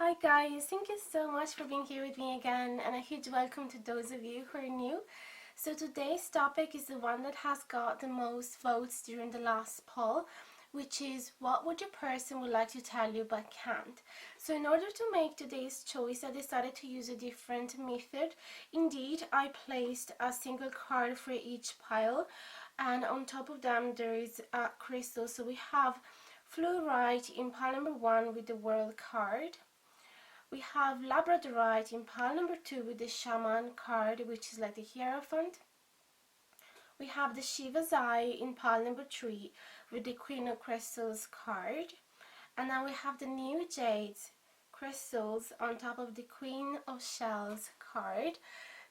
Hi guys, thank you so much for being here with me again, and a huge welcome to those of you who are new. So today's topic is the one that has got the most votes during the last poll, which is what would your person would like to tell you but can't. So in order to make today's choice, I decided to use a different method. Indeed, I placed a single card for each pile, and on top of them there is a crystal. So we have Fluorite in pile number 1 with the World card. We have Labradorite in pile number 2 with the Shaman card, which is like the Hierophant. We have the Shiva's Eye in pile number 3 with the Queen of Crystals card. And then we have the new Jade crystals on top of the Queen of Shells card.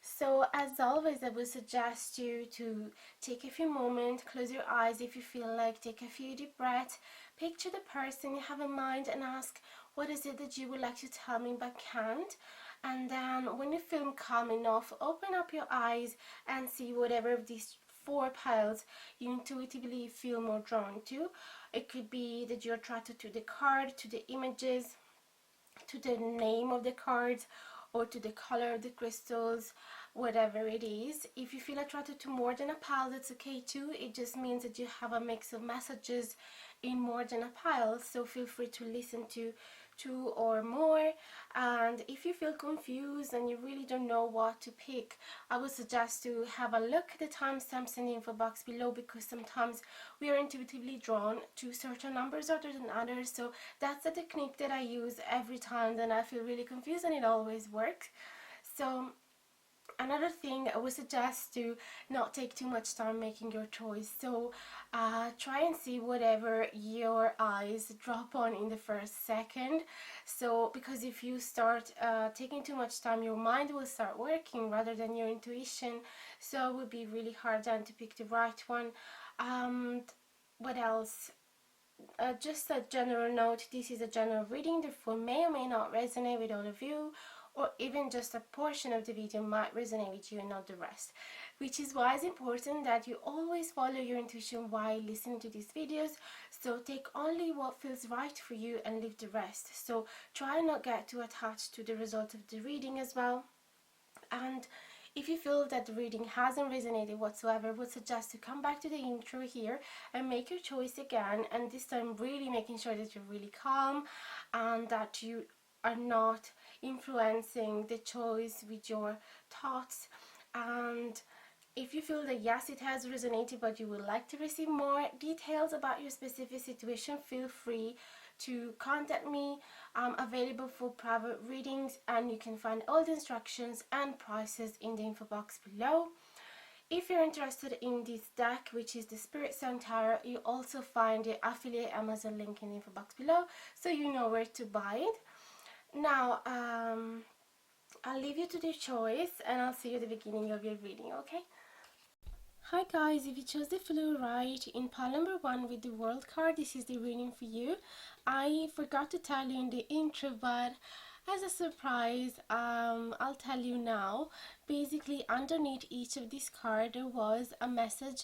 So as always, I would suggest you to take a few moments, close your eyes if you feel like, take a few deep breaths, picture the person you have in mind and ask, what is it that you would like to tell me but can't? And then when you feel calm enough, open up your eyes and see whatever of these 4 piles you intuitively feel more drawn to. It could be that you're attracted to the card, to the images, to the name of the cards, or to the color of the crystals, whatever it is. If you feel attracted to more than a pile, that's okay too. It just means that you have a mix of messages in more than a pile, so feel free to listen to 2 or more. And if you feel confused and you really don't know what to pick, I would suggest to have a look at the timestamps in the info box below, because sometimes we are intuitively drawn to certain numbers other than others. So that's the technique that I use every time that I feel really confused, and it always works. So another thing, I would suggest to not take too much time making your choice. So try and see whatever your eyes drop on in the first second. So because if you start taking too much time, your mind will start working rather than your intuition. So it would be really hard then to pick the right one. What else? Just a general note, this is a general reading, therefore may or may not resonate with all of you, or even just a portion of the video might resonate with you and not the rest, which is why it's important that you always follow your intuition while listening to these videos. So take only what feels right for you and leave the rest. So try not get too attached to the result of the reading as well. And if you feel that the reading hasn't resonated whatsoever, I would suggest to come back to the intro here and make your choice again, and this time really making sure that you're really calm and that you are not influencing the choice with your thoughts. And if you feel that yes, it has resonated but you would like to receive more details about your specific situation, feel free to contact me. I'm available for private readings, and you can find all the instructions and prices in the info box below. If you're interested in this deck, which is the Spirit Song Tarot, you also find the affiliate Amazon link in the info box below, so you know where to buy it. Now, I'll leave you to the choice, and I'll see you at the beginning of your reading, okay? Hi guys, if you chose the Fluorite in pile number 1 with the World card, this is the reading for you. I forgot to tell you in the intro, but as a surprise, I'll tell you now. Basically, underneath each of these cards there was a message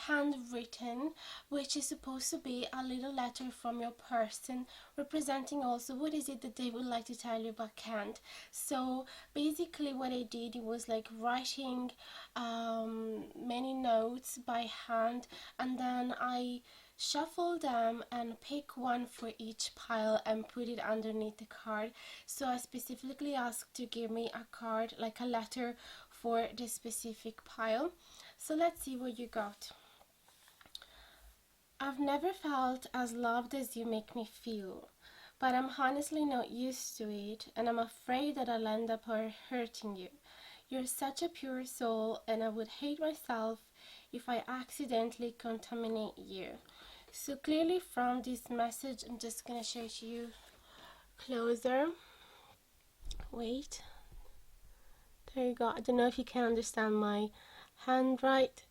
handwritten, which is supposed to be a little letter from your person, representing also what is it that they would like to tell you but can't. So basically what I did, it was like writing many notes by hand, and then I shuffle them and pick one for each pile and put it underneath the card. So I specifically asked to give me a card, like a letter for the specific pile. So let's see what you got. I've never felt as loved as you make me feel, but I'm honestly not used to it, and I'm afraid that I'll end up hurting you. You're such a pure soul, and I would hate myself if I accidentally contaminate you. So clearly from this message, I'm just gonna show it to you closer. Wait. There you go. I don't know if you can understand my handwrite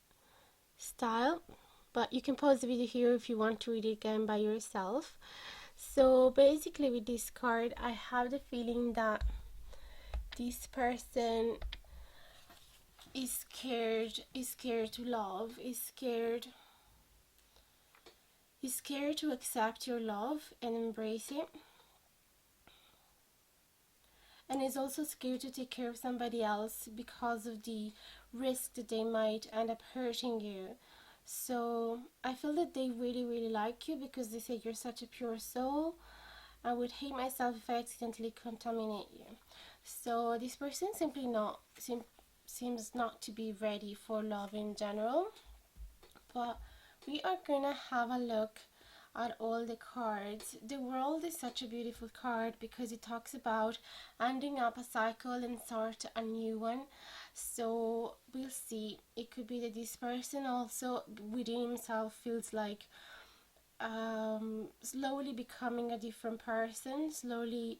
style, but you can pause the video here if you want to read it again by yourself. So basically with this card, I have the feeling that this person is scared to love, is scared to accept your love and embrace it. and is also scared to take care of somebody else because of the risk that they might end up hurting you. So I feel that they really, really like you because they say you're such a pure soul. I would hate myself if I accidentally contaminate you. So this person simply seems not to be ready for love in general. But we are gonna have a look at all the cards. The World is such a beautiful card because it talks about ending up a cycle and start a new one. So we'll see. It could be that this person also within himself feels like slowly becoming a different person, slowly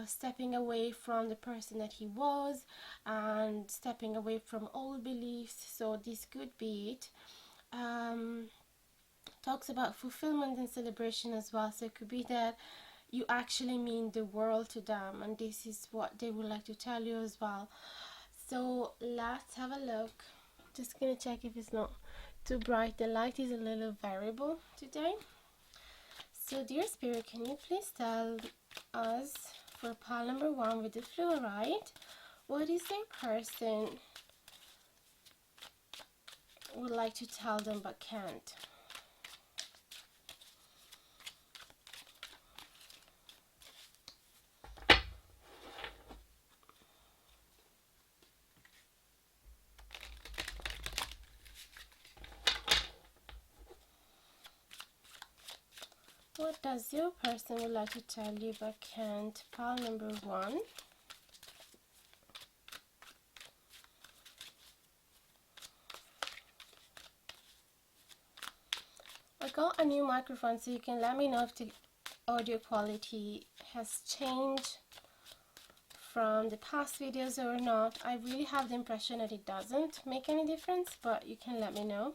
stepping away from the person that he was and stepping away from old beliefs. So this could be it. Talks about fulfillment and celebration as well. So it could be that you actually mean the world to them, and this is what they would like to tell you as well. So let's have a look. Just gonna check if it's not too bright. The light is a little variable today. So dear Spirit, can you please tell us for pile number 1 with the fluorite, what is their person would like to tell them but can't? What does your person would like to tell you but can't? Pile number 1. I got a new microphone, so you can let me know if the audio quality has changed from the past videos or not. I really have the impression that it doesn't make any difference, but you can let me know.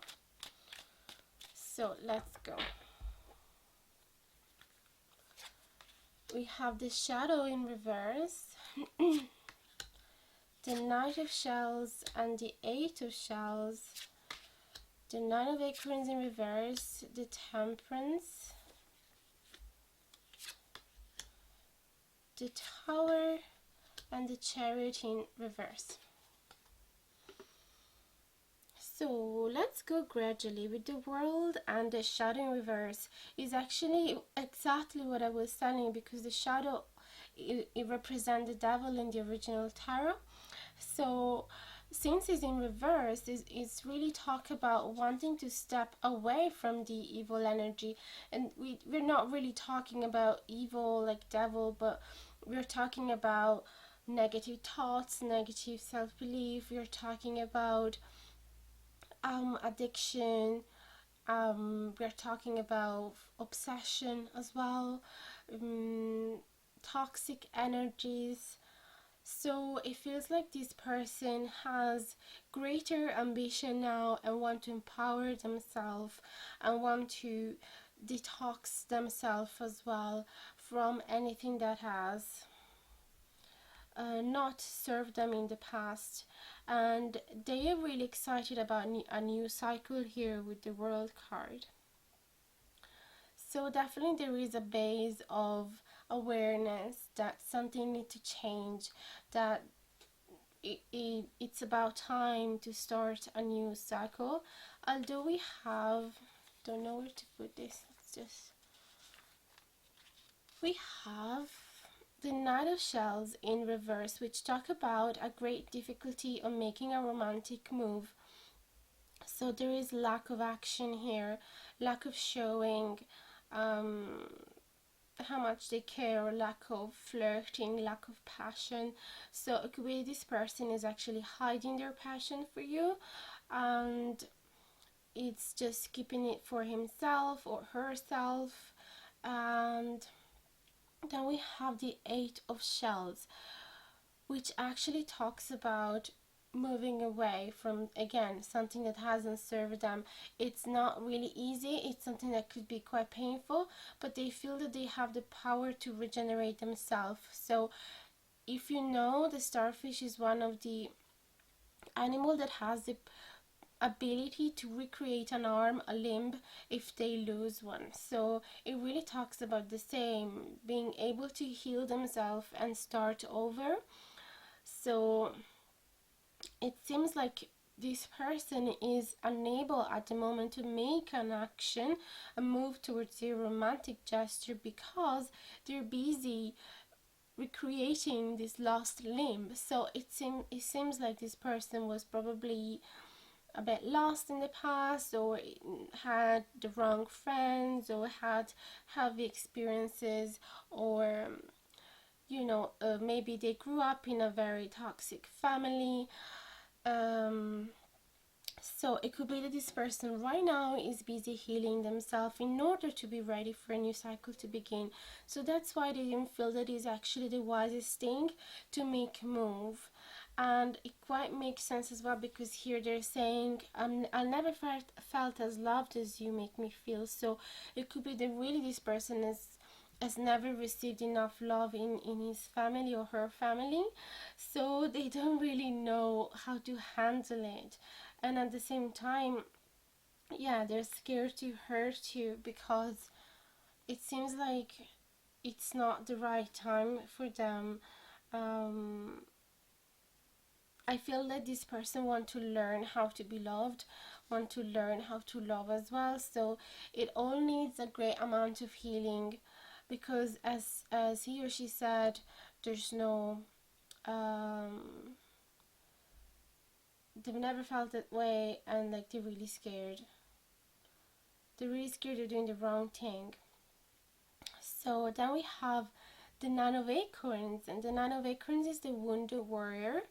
So let's go. We have the Shadow in reverse, the Knight of Shells and the Eight of Shells, the Nine of Acorns in reverse, the Temperance, the Tower, and the Chariot in reverse. So let's go gradually with the World, and the Shadow in reverse is actually exactly what I was telling, because the shadow it represents the devil in the original tarot. So since it's in reverse, it's really talk about wanting to step away from the evil energy, and we're not really talking about evil like devil, but we're talking about negative thoughts, negative self-belief. We're talking about addiction. We're talking about obsession as well, toxic energies. So it feels like this person has greater ambition now and want to empower themselves and want to detox themselves as well from anything that has not served them in the past. And they are really excited about a new cycle here with the World card. So definitely there is a base of awareness that something needs to change, that it's about time to start a new cycle. Although we have, don't know where to put this, we have the Knight of Shells in reverse, which talk about a great difficulty on making a romantic move. So there is lack of action here, lack of showing how much they care, lack of flirting, lack of passion. So it could be this person is actually hiding their passion for you, and it's just keeping it for himself or herself. And then we have the Eight of Shells, which actually talks about moving away from, again, something that hasn't served them. It's not really easy, it's something that could be quite painful, but they feel that they have the power to regenerate themselves. So if you know, the starfish is one of the animal that has the ability to recreate an arm, a limb, if they lose one. So it really talks about the same, being able to heal themselves and start over. So it seems like this person is unable at the moment to make an action, a move towards a romantic gesture, because they're busy recreating this lost limb. So it seems like this person was probably a bit lost in the past, or had the wrong friends, or had heavy experiences, or maybe they grew up in a very toxic family. um, so it could be that this person right now is busy healing themselves in order to be ready for a new cycle to begin. So that's why they didn't feel that is actually the wisest thing to make a move. And it quite makes sense as well, because here they're saying, I never felt as loved as you make me feel. So it could be that really this person has never received enough love in his family or her family, so they don't really know how to handle it. And at the same time, yeah, they're scared to hurt you, because it seems like it's not the right time for them. um, I feel that this person want to learn how to be loved, want to learn how to love as well. So it all needs a great amount of healing, because as he or she said, there's no they've never felt that way, and like they're really scared. They're really scared of doing the wrong thing. So then we have the Nine of Acorns, and the Nine of Acorns is the wounded warrior.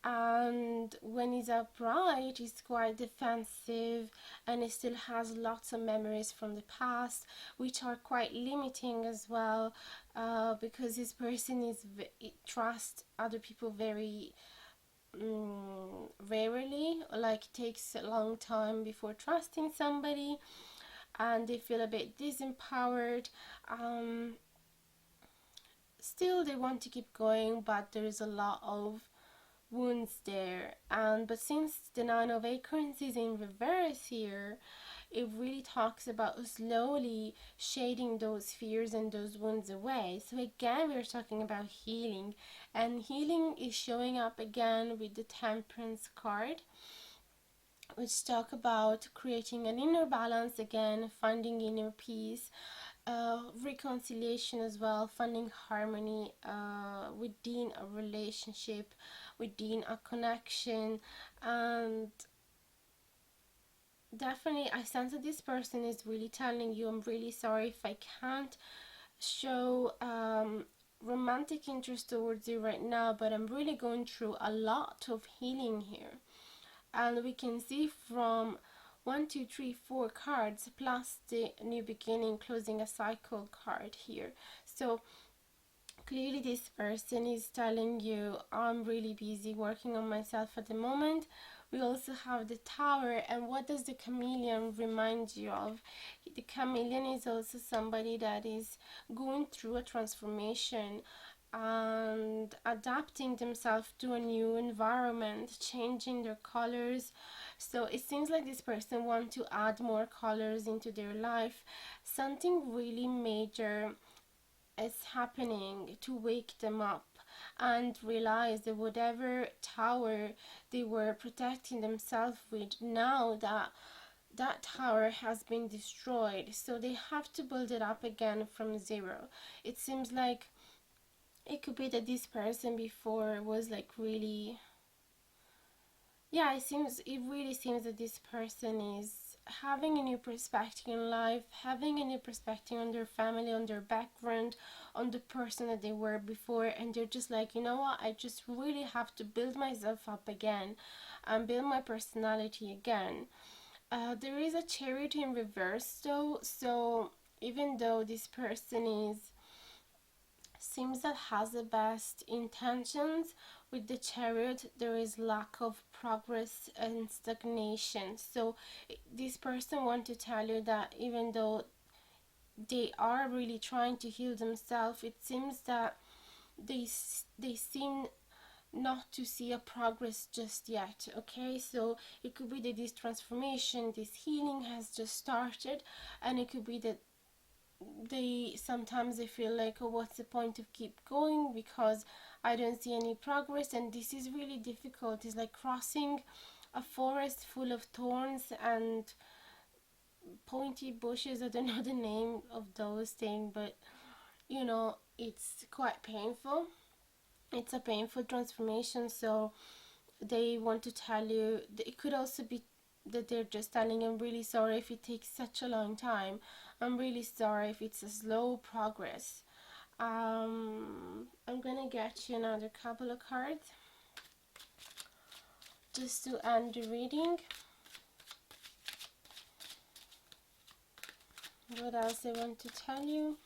And when he's upright, he's quite defensive, and he still has lots of memories from the past, which are quite limiting as well, because this person trusts other people very rarely. Like, it takes a long time before trusting somebody, and they feel a bit disempowered. Still, they want to keep going, but there is a lot of wounds there. And but since the Nine of Acorns is in reverse here, it really talks about slowly shading those fears and those wounds away. So again, we're talking about healing, and healing is showing up again with the Temperance card, which talk about creating an inner balance again, finding inner peace, reconciliation as well, finding harmony within a relationship, within a connection. And definitely I sense that this person is really telling you, I'm really sorry if I can't show romantic interest towards you right now, but I'm really going through a lot of healing here. And we can see from 1, 2, 3, 4 cards plus the new beginning, closing a cycle card here. So clearly this person is telling you, I'm really busy working on myself at the moment. We also have the Tower, and what does the chameleon remind you of? The chameleon is also somebody that is going through a transformation and adapting themselves to a new environment, changing their colors. So it seems like this person wants to add more colors into their life. Something really major is happening to wake them up and realize that whatever tower they were protecting themselves with, now that tower has been destroyed, so they have to build it up again from zero. It seems like it could be that this person before was like really, yeah, it really seems that this person is having a new perspective in life, having a new perspective on their family, on their background, on the person that they were before, and they're just like, you know what, I just really have to build myself up again and build my personality again. There is a Chariot in reverse though, so even though this person seems that has the best intentions, with the Chariot there is lack of progress and stagnation. So this person want to tell you that even though they are really trying to heal themselves, it seems that they seem not to see a progress just yet. Okay, so it could be that this transformation, this healing has just started, and it could be that sometimes they feel like, oh, what's the point of keep going because I don't see any progress. And this is really difficult. It's like crossing a forest full of thorns and pointy bushes. I don't know the name of those things, but you know, it's quite painful. It's a painful transformation. So they want to tell you, it could also be that they're just telling you, I'm really sorry if it takes such a long time, I'm really sorry if it's a slow progress. I'm gonna get you another couple of cards just to end the reading. What else I want to tell you?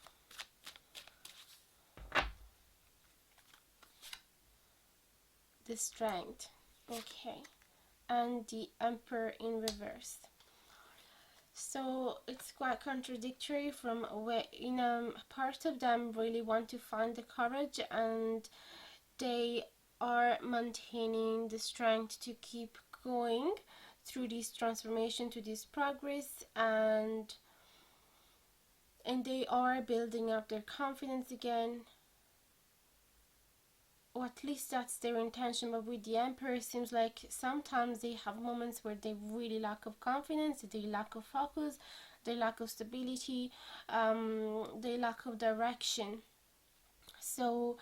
The Strength. Okay. And the Emperor in reverse. So it's quite contradictory from where part of them really want to find the courage, and they are maintaining the strength to keep going through this transformation, to this progress, and they are building up their confidence again, or at least that's their intention. But with the Emperor, it seems like sometimes they have moments where they really lack of confidence, they lack of focus, they lack of stability, they lack of direction. So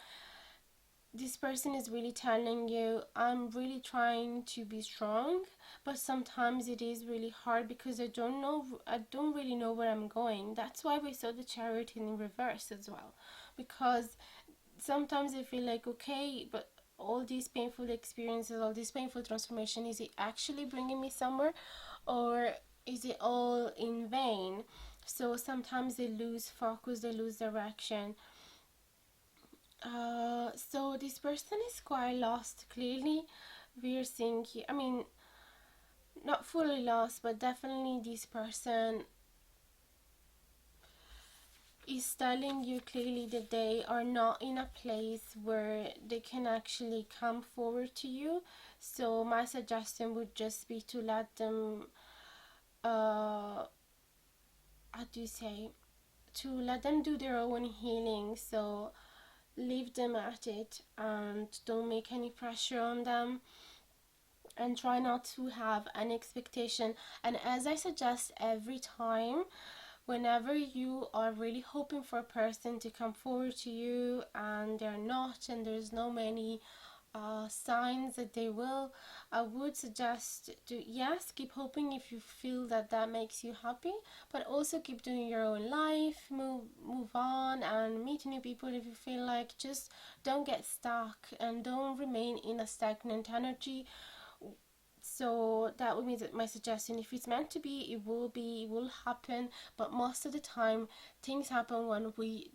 this person is really telling you, I'm really trying to be strong, but sometimes it is really hard because I don't really know where I'm going. That's why we saw the Chariot in reverse as well, because sometimes I feel like, okay, but all these painful experiences, all this painful transformation, is it actually bringing me somewhere, or is it all in vain? So sometimes they lose focus, they lose direction. So this person is quite lost. Clearly we're seeing here, I mean, not fully lost, but definitely this person is telling you clearly that they are not in a place where they can actually come forward to you. So my suggestion would just be to let them how do you say, to let them do their own healing. So leave them at it and don't make any pressure on them, and try not to have an expectation. And as I suggest every time, whenever you are really hoping for a person to come forward to you and they're not, and there's no many signs that they will, I would suggest to, yes, keep hoping if you feel that that makes you happy, but also keep doing your own life, move on and meet new people if you feel like. Just don't get stuck and don't remain in a stagnant energy. So that would be my suggestion. If it's meant to be, it will happen, but most of the time things happen when we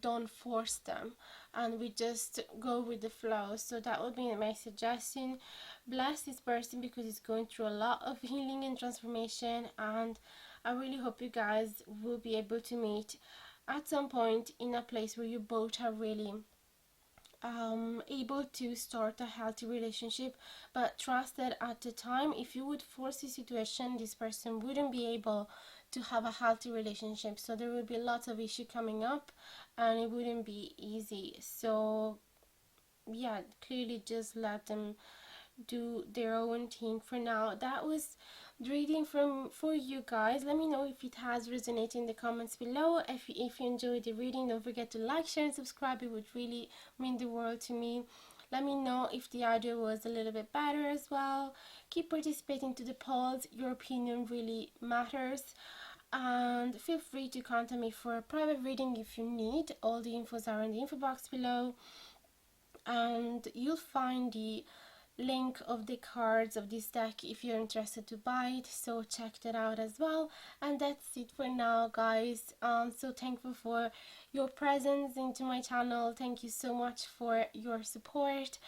don't force them and we just go with the flow. So that would be my suggestion. Bless this person because it's going through a lot of healing and transformation, and I really hope you guys will be able to meet at some point in a place where you both are really able to start a healthy relationship. But trust that at the time, if you would force the situation, this person wouldn't be able to have a healthy relationship. So there would be lots of issue coming up and it wouldn't be easy. So yeah, clearly just let them do their own thing for now. That was the reading for you guys. Let me know if it has resonated in the comments below. If you enjoyed the reading, don't forget to like, share and subscribe. It would really mean the world to me. Let me know if the audio was a little bit better as well. Keep participating to the polls. Your opinion really matters. And feel free to contact me for a private reading if you need. All the infos are in the info box below, and you'll find the link of the cards of this deck if you're interested to buy it, so check that out as well. And that's it for now, guys. So thankful for your presence into my channel. Thank you so much for your support,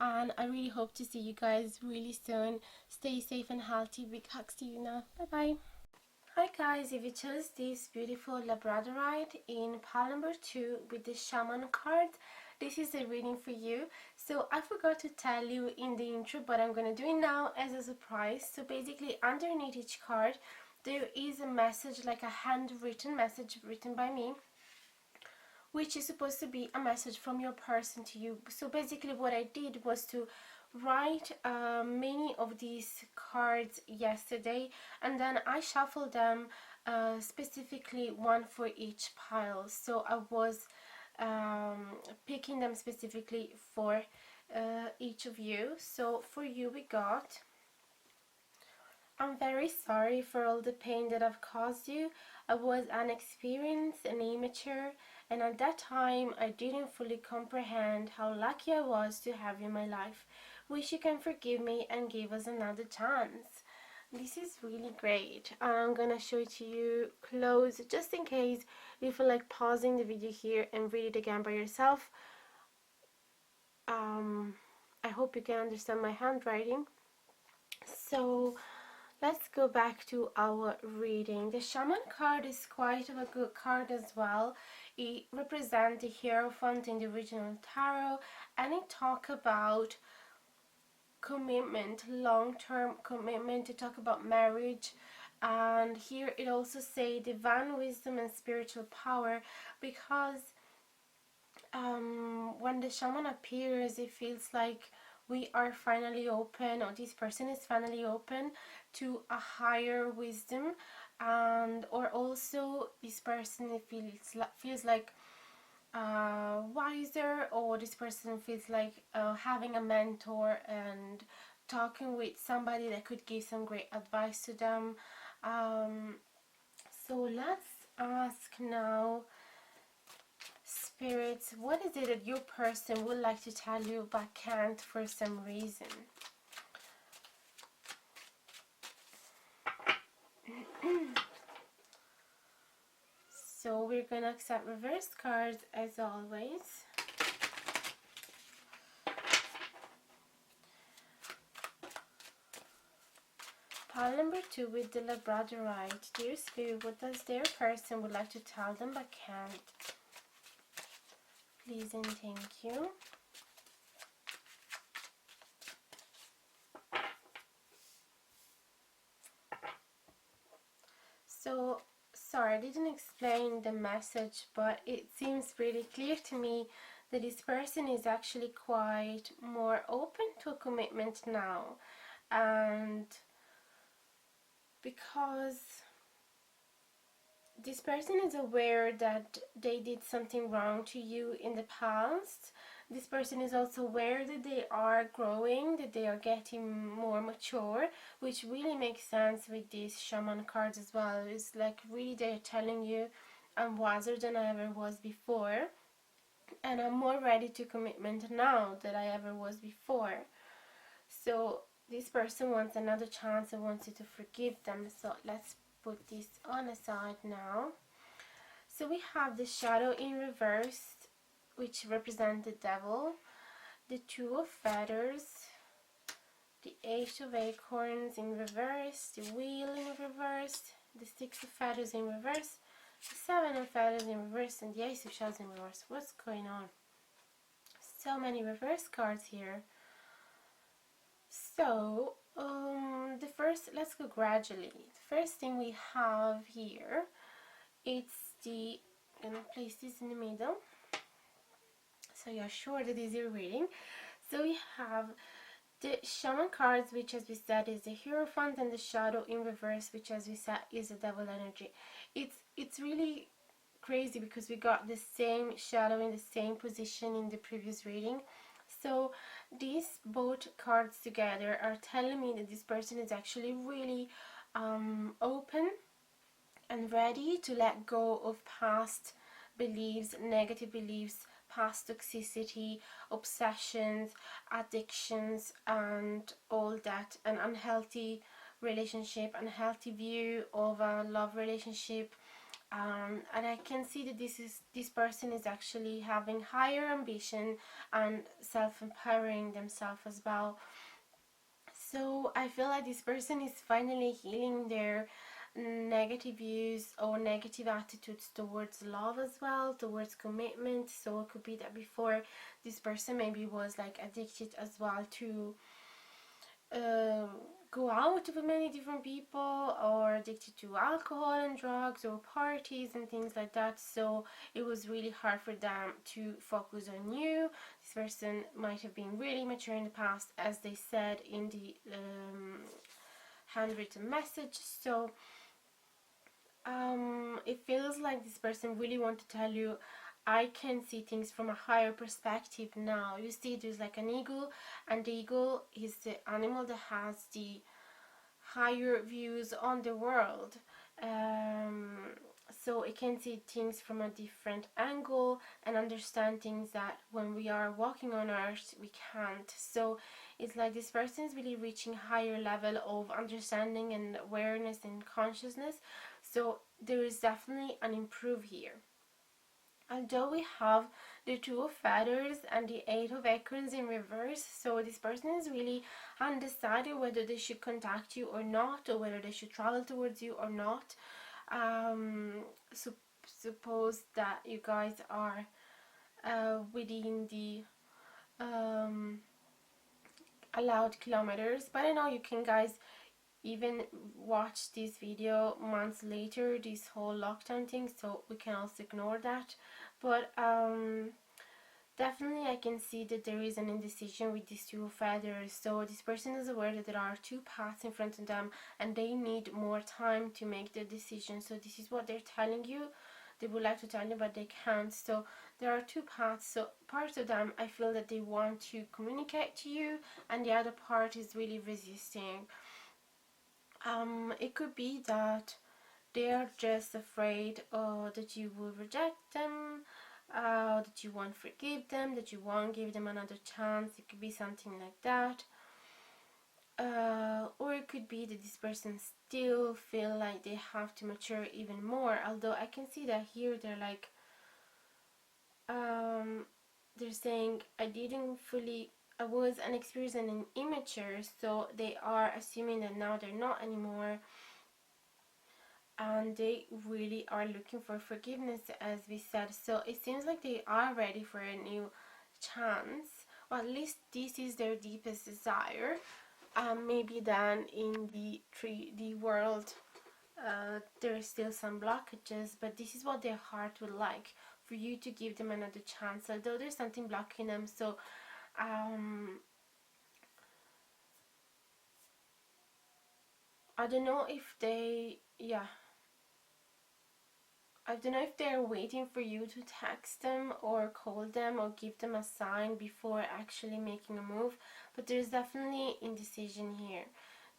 and I really hope to see you guys really soon. Stay safe and healthy. Big hugs to you now. Bye bye. Hi guys, if you chose this beautiful Labradorite in pile number 2 with the shaman card, this is a reading for you. So I forgot to tell you in the intro, but I'm going to do it now as a surprise. So basically underneath each card there is a message, like a handwritten message written by me, which is supposed to be a message from your person to you. So basically what I did was to write many of these cards yesterday, and then I shuffled them, specifically one for each pile. So I was picking them specifically for each of you. So for you we got: I'm very sorry for all the pain that I've caused you. I was inexperienced and immature, and at that time I didn't fully comprehend how lucky I was to have you in my life. Wish you can forgive me and give us another chance. This is really great. I'm gonna show it to you close, just in case you feel like pausing the video here and read it again by yourself. I hope you can understand my handwriting. So let's go back to our reading. The Shaman card is quite of a good card as well. It represents the Hierophant in the original tarot, and it talks about commitment, long-term commitment. To talk about marriage, and here it also say divine wisdom and spiritual power, because when the shaman appears, it feels like we are finally open, or this person is finally open to a higher wisdom, and or also this person feels like wiser, or this person feels like having a mentor and talking with somebody that could give some great advice to them. So let's ask now, spirits, what is it that your person would like to tell you but can't for some reason? So we're gonna accept reverse cards as always. Pile number 2 with the Labradorite. Dear Spirit, what does their person would like to tell them but can't? Please and thank you. So, sorry, I didn't explain the message, but it seems pretty clear to me that this person is actually quite more open to a commitment now. And because this person is aware that they did something wrong to you in the past, this person is also aware that they are growing, that they are getting more mature, which really makes sense with these shaman cards as well. It's like really they're telling you, I'm wiser than I ever was before, and I'm more ready to commitment now than I ever was before. So this person wants another chance and wants you to forgive them. So let's put this on aside now. So we have the Shadow in reverse, which represent the devil, the Two of Feathers, the Eight of Acorns in reverse, the Wheel in reverse, the Six of Feathers in reverse, the Seven of Feathers in reverse, and the Ace of Shells in reverse. What's going on? So many reverse cards here. So let's go gradually. The first thing we have here, it's the, I'm gonna place this in the middle so you're sure that this is your reading. So we have the Shaman cards, which as we said is the Hierophant, and the Shadow in reverse, which as we said is the Devil energy. It's really crazy because we got the same shadow in the same position in the previous reading. So these both cards together are telling me that this person is actually really open and ready to let go of past beliefs, negative beliefs, past toxicity, obsessions, addictions, and all that, an unhealthy relationship, unhealthy view of a love relationship. And I can see that this person is actually having higher ambition and self-empowering themselves as well. So I feel like this person is finally healing their negative views or negative attitudes towards love as well, towards commitment. So it could be that before, this person maybe was like addicted as well to um, go out with many different people, or addicted to alcohol and drugs or parties and things like that. So it was really hard for them to focus on you. This person might have been really mature in the past, as they said in the handwritten message. So it feels like this person really wants to tell you, I can see things from a higher perspective now. You see, there's like an eagle, and the eagle is the animal that has the higher views on the world. So it can see things from a different angle and understand things that when we are walking on earth we can't. So it's like this person is really reaching higher level of understanding and awareness and consciousness. So there is definitely an improve here. Although we have the Two of Feathers and the Eight of Acorns in reverse, so this person is really undecided whether they should contact you or not, or whether they should travel towards you or not. Suppose that you guys are within the allowed kilometers, but I know you can guys even watch this video months later, this whole lockdown thing, so we can also ignore that. But definitely I can see that there is an indecision with these Two feathers. So this person is aware that there are two paths in front of them and they need more time to make their decision. So this is what they're telling you. They would like to tell you, but they can't. So there are two paths. So part of them, I feel that they want to communicate to you, and the other part is really resisting. It could be that they are just afraid that you will reject them, that you won't forgive them, that you won't give them another chance. It could be something like that. Or it could be that this person still feel like they have to mature even more. Although I can see that here they're like, they're saying I was inexperienced and immature, so they are assuming that now they're not anymore, and they really are looking for forgiveness, as we said. So it seems like they are ready for a new chance, or at least this is their deepest desire. Maybe then in the 3D world there's still some blockages, but this is what their heart would like, for you to give them another chance, although there's something blocking them. So I don't know if they're waiting for you to text them or call them or give them a sign before actually making a move, but there's definitely indecision here.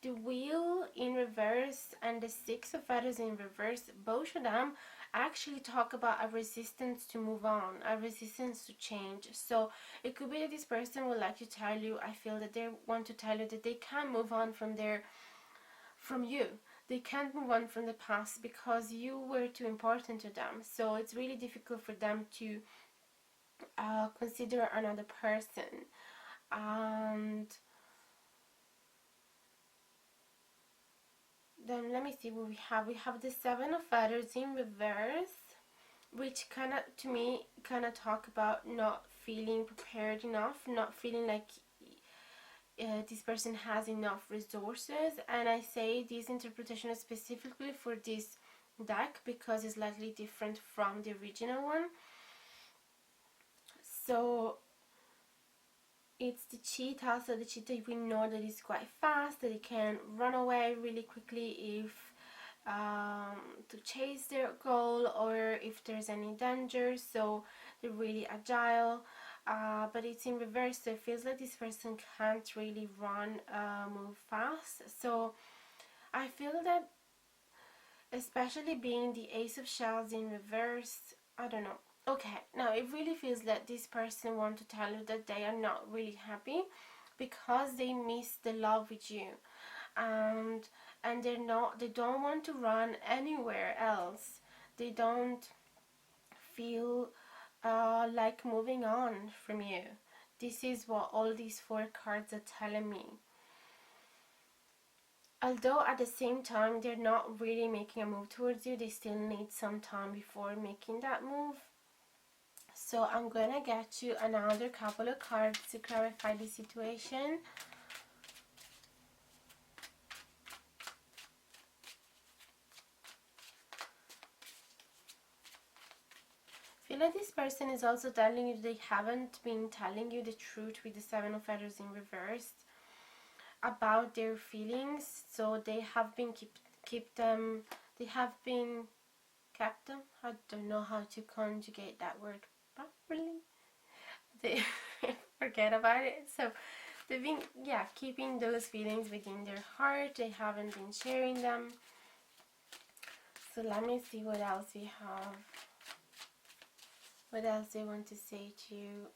The Wheel in reverse and the Six of Feathers in reverse, both of them actually talk about a resistance to move on, a resistance to change. So it could be that this person would like to tell you, I feel that they want to tell you that they can't move on from you. They can't move on from the past because you were too important to them. So it's really difficult for them to consider another person. And then let me see what we have. We have the Seven of Feathers in reverse, which kind of, to me, kind of talk about not feeling prepared enough, not feeling like this person has enough resources. And I say this interpretation is specifically for this deck because it's slightly different from the original one. So it's the cheetah. So the cheetah, we know that it's quite fast, that it can run away really quickly if to chase their goal, or if there's any danger. So they're really agile. But it's in reverse, so it feels like this person can't really move fast. So I feel that, especially being the Ace of Shells in reverse, I don't know. Okay, now it really feels that this person wants to tell you that they are not really happy because they miss the love with you, and they don't want to run anywhere else. They don't feel like moving on from you. This is what all these four cards are telling me. Although at the same time they're not really making a move towards you, they still need some time before making that move. So I'm gonna get you another couple of cards to clarify the situation. I feel like this person is also telling you they haven't been telling you the truth with the Seven of Feathers in reverse about their feelings. So they have been kept them. I don't know how to conjugate that word properly. They forget about it. So they've been, yeah, keeping those feelings within their heart. They haven't been sharing them. So let me see what else we have. What else they want to say to you?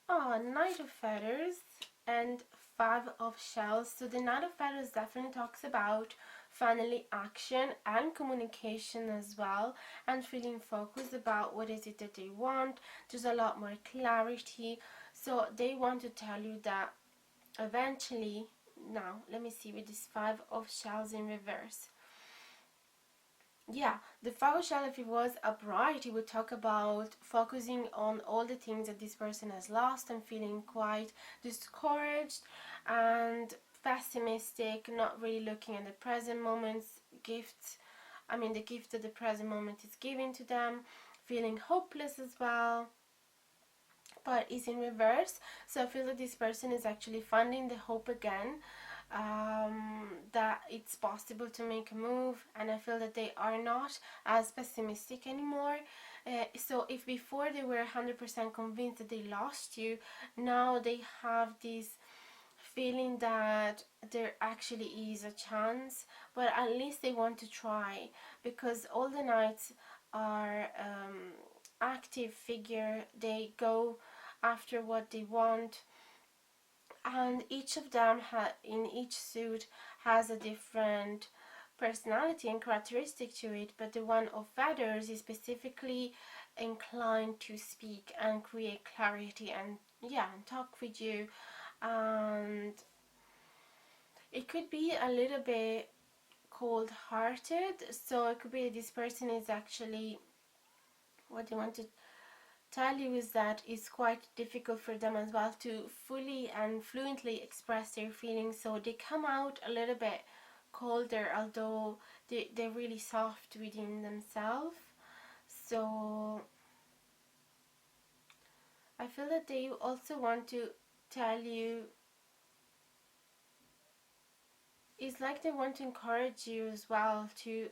Oh, Knight of Feathers and Five of Shells. So the Knight of Feathers definitely talks about finally action and communication as well, and feeling focused about what is it that they want. There's a lot more clarity. So they want to tell you that eventually, now let me see with this Five of Shells in reverse. Yeah, the Five of Shells, if it was upright, it would talk about focusing on all the things that this person has lost and feeling quite discouraged and pessimistic, not really looking at the present moment's gifts. I mean, the gift that the present moment is giving to them, feeling hopeless as well. But it's in reverse, so I feel that this person is actually finding the hope again, that it's possible to make a move, and I feel that they are not as pessimistic anymore. So if before they were 100% convinced that they lost you, now they have this feeling that there actually is a chance, but at least they want to try, because all the knights are active figure. They go after what they want, and each of them in each suit has a different personality and characteristic to it, but the one of feathers is specifically inclined to speak and create clarity and, yeah, and talk with you. And it could be a little bit cold-hearted, so it could be this person is actually, what they want to tell you is that it's quite difficult for them as well to fully and fluently express their feelings, so they come out a little bit colder, although they're really soft within themselves. So I feel that they also want to tell you, it's like they want to encourage you as well to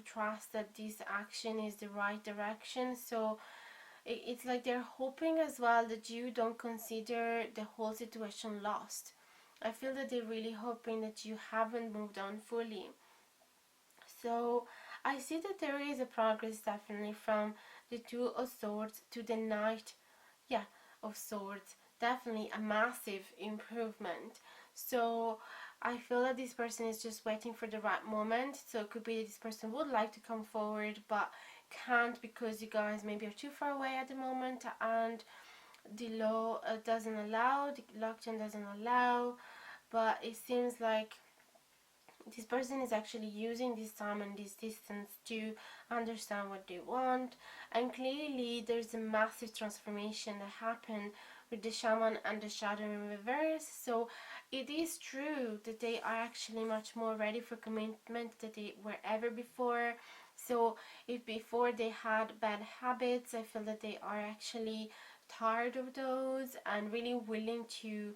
trust that this action is the right direction. So it's like they're hoping as well that you don't consider the whole situation lost. I feel that they're really hoping that you haven't moved on fully. So I see that there is a progress definitely from the Two of Swords to the Knight, yeah, of Swords. Definitely a massive improvement. So I feel that this person is just waiting for the right moment. So it could be that this person would like to come forward but can't, because you guys maybe are too far away at the moment, and the law doesn't allow, the lockdown doesn't allow. But it seems like this person is actually using this time and this distance to understand what they want, and clearly there's a massive transformation that happened with the shaman and the shadow in reverse. So it is true that they are actually much more ready for commitment than they were ever before. So if before they had bad habits, I feel that they are actually tired of those and really willing to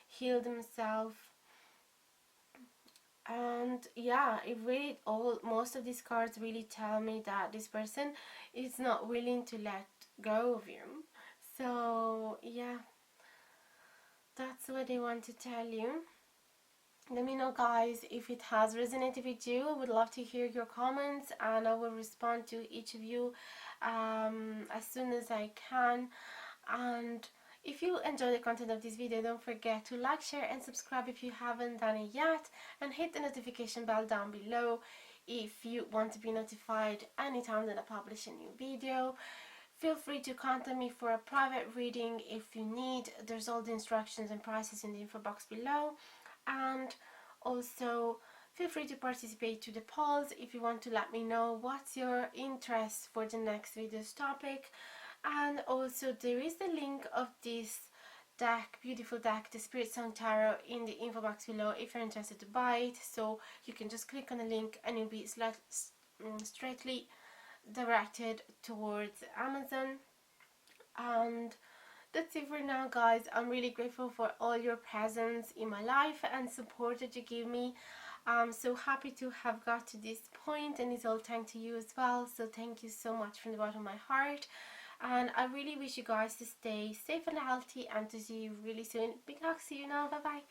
heal themselves. And yeah, it really, most of these cards really tell me that this person is not willing to let go of you. So yeah, that's what I want to tell you. Let me know, guys, if it has resonated with you. I would love to hear your comments, and I will respond to each of you as soon as I can. And if you enjoy the content of this video, don't forget to like, share and subscribe if you haven't done it yet, and hit the notification bell down below if you want to be notified anytime that I publish a new video. Feel free to contact me for a private reading if you need. There's all the instructions and prices in the info box below. And also feel free to participate to the polls if you want to let me know what's your interest for the next video's topic. And also there is the link of this deck, beautiful deck, the Spirit Song Tarot, in the info box below if you're interested to buy it. So you can just click on the link and you'll be straightly directed towards Amazon. And that's it for now, guys. I'm really grateful for all your presence in my life and support that you give me. I'm so happy to have got to this point, and it's all thanks to you as well. So thank you so much from the bottom of my heart. And I really wish you guys to stay safe and healthy, and to see you really soon. Big hugs to you now. Bye bye.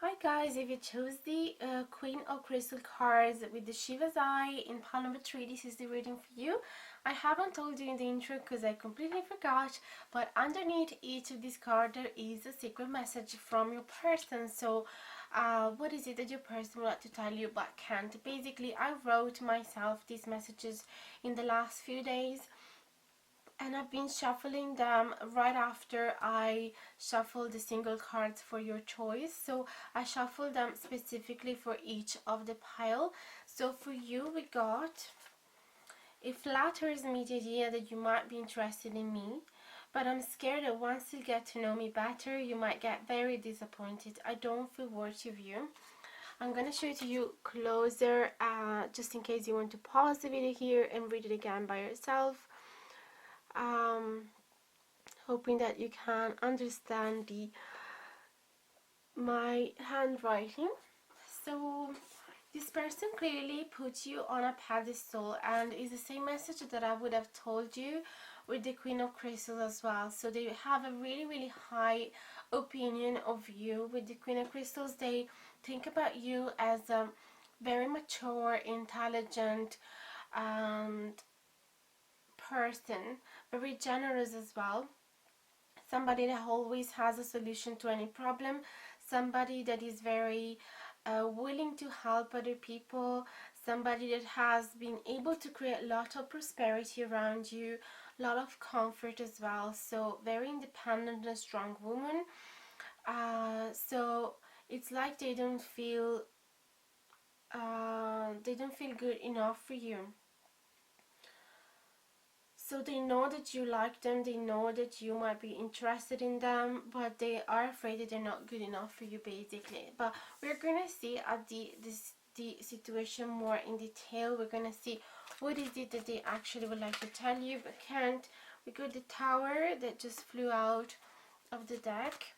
Hi guys, if you chose the Queen of Crystal cards with the Shiva's Eye in pile number 3, this is the reading for you. I haven't told you in the intro because I completely forgot, but underneath each of these cards there is a secret message from your person. So what is it that your person would like to tell you but can't? Basically, I wrote myself these messages in the last few days, and I've been shuffling them right after I shuffle the single cards for your choice. So I shuffled them specifically for each of the pile. So for you, we got: it flatters me the idea that you might be interested in me, but I'm scared that once you get to know me better, you might get very disappointed. I don't feel worthy of you. I'm going to show it to you closer, just in case you want to pause the video here and read it again by yourself. Hoping that you can understand my handwriting. So this person clearly puts you on a pedestal, and is the same message that I would have told you with the Queen of Crystals as well. So they have a really high opinion of you. With the Queen of Crystals, they think about you as a very mature, intelligent person, very generous as well, somebody that always has a solution to any problem, somebody that is very willing to help other people, somebody that has been able to create a lot of prosperity around you, a lot of comfort as well. So very independent and strong woman. So it's like they don't feel good enough for you. So they know that you like them, they know that you might be interested in them, but they are afraid that they're not good enough for you, basically. But we're going to see at the situation more in detail. We're going to see what is it that they actually would like to tell you but can't. We got the Tower that just flew out of the deck.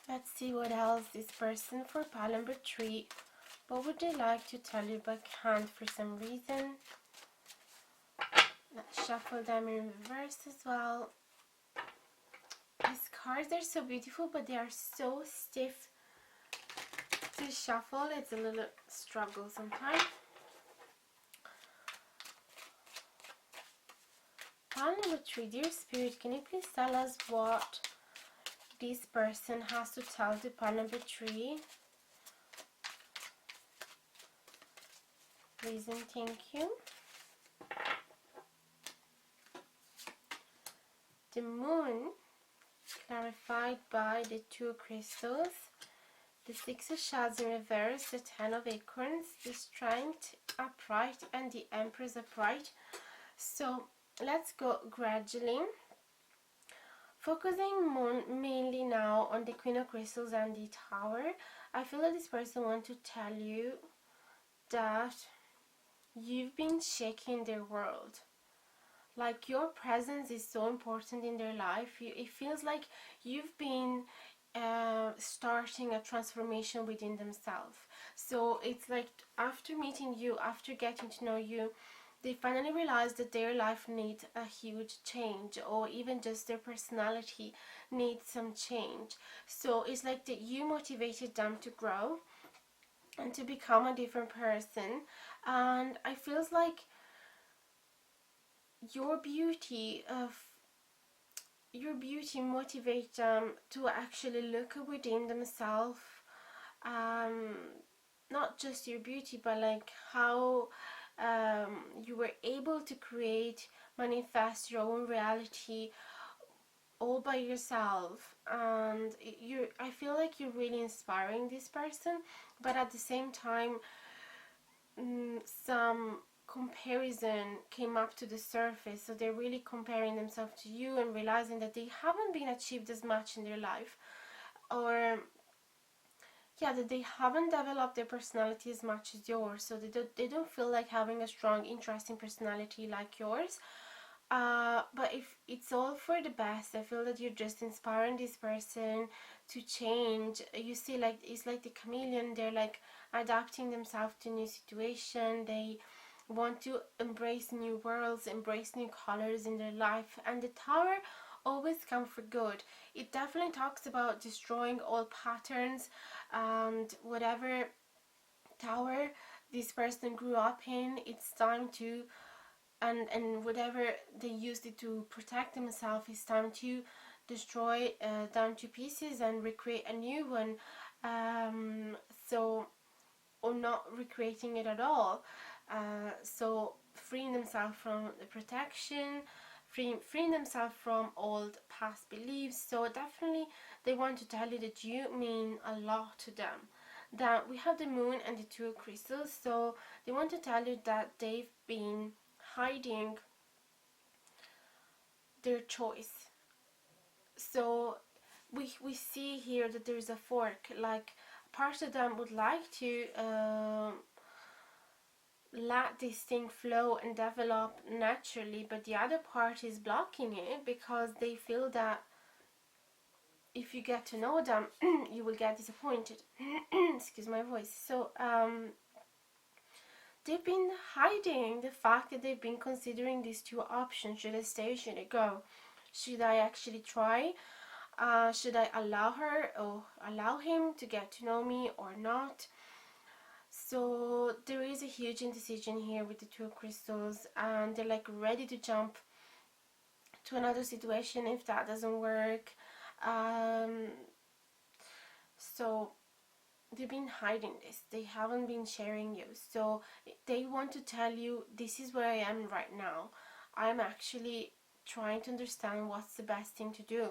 Let's see what else this person for pile number 3, what would they like to tell you but can't for some reason. Let's shuffle them in reverse as well. These cards are so beautiful, but they are so stiff to shuffle. It's a little struggle sometimes. Pile number 3, dear Spirit, can you please tell us what this person has to tell to pile number 3? Please and thank you. The Moon, clarified by the 2 crystals, the 6 of Shards in reverse, the 10 of Acorns, the Strength upright, and the Empress upright. So let's go gradually, focusing mainly now on the Queen of Crystals and the Tower. I feel that this person wants to tell you that you've been shaking their world. Like, your presence is so important in their life. It feels like you've been starting a transformation within themselves. So it's like after meeting you, after getting to know you, they finally realize that their life needs a huge change, or even just their personality needs some change. So it's like that you motivated them to grow and to become a different person. And I feels like your beauty motivates them to actually look within themselves. Not just your beauty, but like how you were able to create, manifest your own reality all by yourself, and I feel like you're really inspiring this person, but at the same time, some comparison came up to the surface, so they're really comparing themselves to you and realizing that they haven't been achieved as much in their life, or yeah, that they haven't developed their personality as much as yours, so they don't feel like having a strong, interesting personality like yours. But if it's all for the best, I feel that you're just inspiring this person to change. You see, like, it's like the chameleon, they're like adapting themselves to new situation. They want to embrace new worlds, embrace new colors in their life, and the Tower always come for good. It definitely talks about destroying all patterns and whatever tower this person grew up in. It's time to, and whatever they used it to protect themselves, it's time to destroy down to pieces and recreate a new one. So, or not recreating it at all. So freeing themselves from the protection, freeing themselves from old past beliefs. So definitely they want to tell you that you mean a lot to them. That we have the moon and the two crystals, so they want to tell you that they've been hiding their choice. So we see here that there's a fork, like part of them would like to let this thing flow and develop naturally, but the other part is blocking it because they feel that if you get to know them you will get disappointed. Excuse my voice. So they've been hiding the fact that they've been considering these two options. Should I stay, should I go? Should I actually try? Should I allow her or allow him to get to know me or not? So there is a huge indecision here with the two crystals, and they're like ready to jump to another situation if that doesn't work. So they've been hiding this, they haven't been sharing you, so they want to tell you, this is where I am right now. I'm actually trying to understand what's the best thing to do.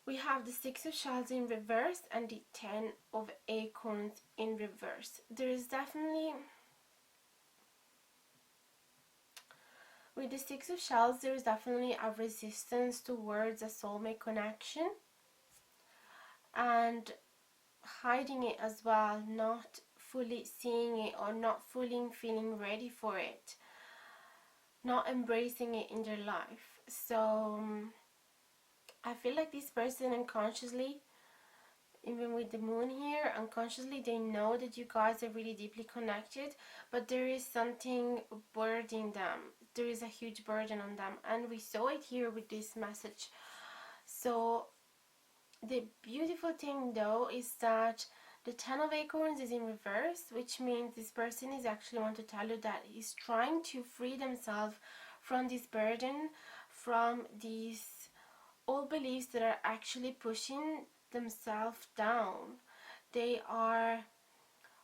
We have the Six of Shells in reverse and the Ten of Acorns in reverse. There is definitely, with the Six of Shells, there is definitely a resistance towards a soulmate connection and hiding it as well, not fully seeing it or not fully feeling ready for it, not embracing it in their life. So I feel like this person unconsciously, even with the moon here, unconsciously they know that you guys are really deeply connected, but there is something burdening them. There is a huge burden on them, and we saw it here with this message. So the beautiful thing though is that the Ten of Acorns is in reverse, which means this person is actually want to tell you that he's trying to free themselves from this burden, from these old beliefs that are actually pushing themselves down. They are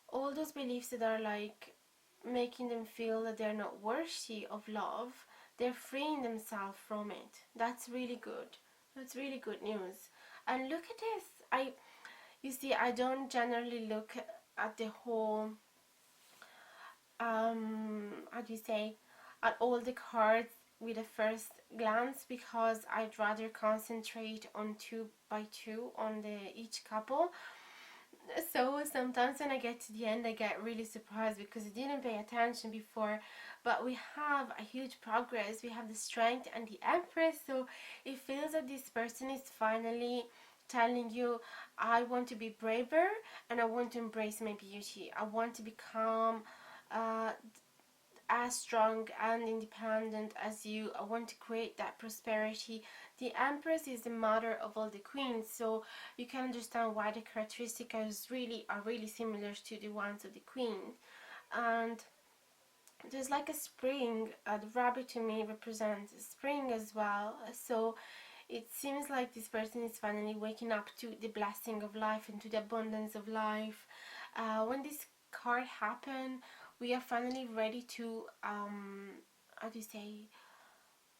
all those beliefs that are like making them feel that they're not worthy of love. They're freeing themselves from it. That's really good. That's really good news. And look at this. You see, I don't generally look at the whole, how do you say, at all the cards with a first glance, because I'd rather concentrate on two by two on each couple. So sometimes when I get to the end I get really surprised because I didn't pay attention before, but we have a huge progress. We have the Strength and the Empress, so it feels that this person is finally telling you, I want to be braver and I want to embrace my beauty. I want to become as strong and independent as you. I want to create that prosperity. The Empress is the mother of all the queens, so you can understand why the characteristics are really similar to the ones of the queen. And there's like a spring. The rabbit to me represents spring as well, so it seems like this person is finally waking up to the blessing of life and to the abundance of life. When this card happened, we are finally ready to how do you say,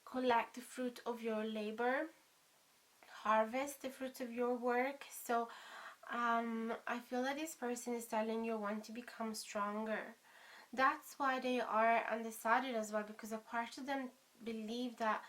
collect the fruit of your labor, harvest the fruits of your work. So I feel that this person is telling you want to become stronger. That's why they are undecided as well, because a part of them believe that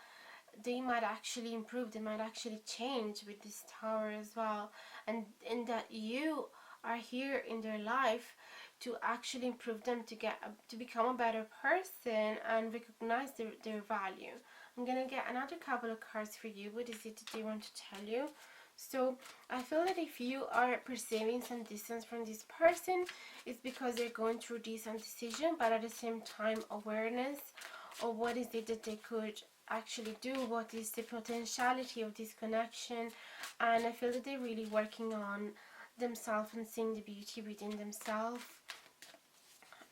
they might actually improve, they might actually change with this tower as well, and that you are here in their life to actually improve them, to become a better person and recognize their value. I'm gonna get another couple of cards for you. What is it that they want to tell you? So I feel that if you are perceiving some distance from this person, it's because they're going through this indecision, but at the same time awareness of what is it that they could actually do, what is the potentiality of this connection. And I feel that they're really working on themselves and seeing the beauty within themselves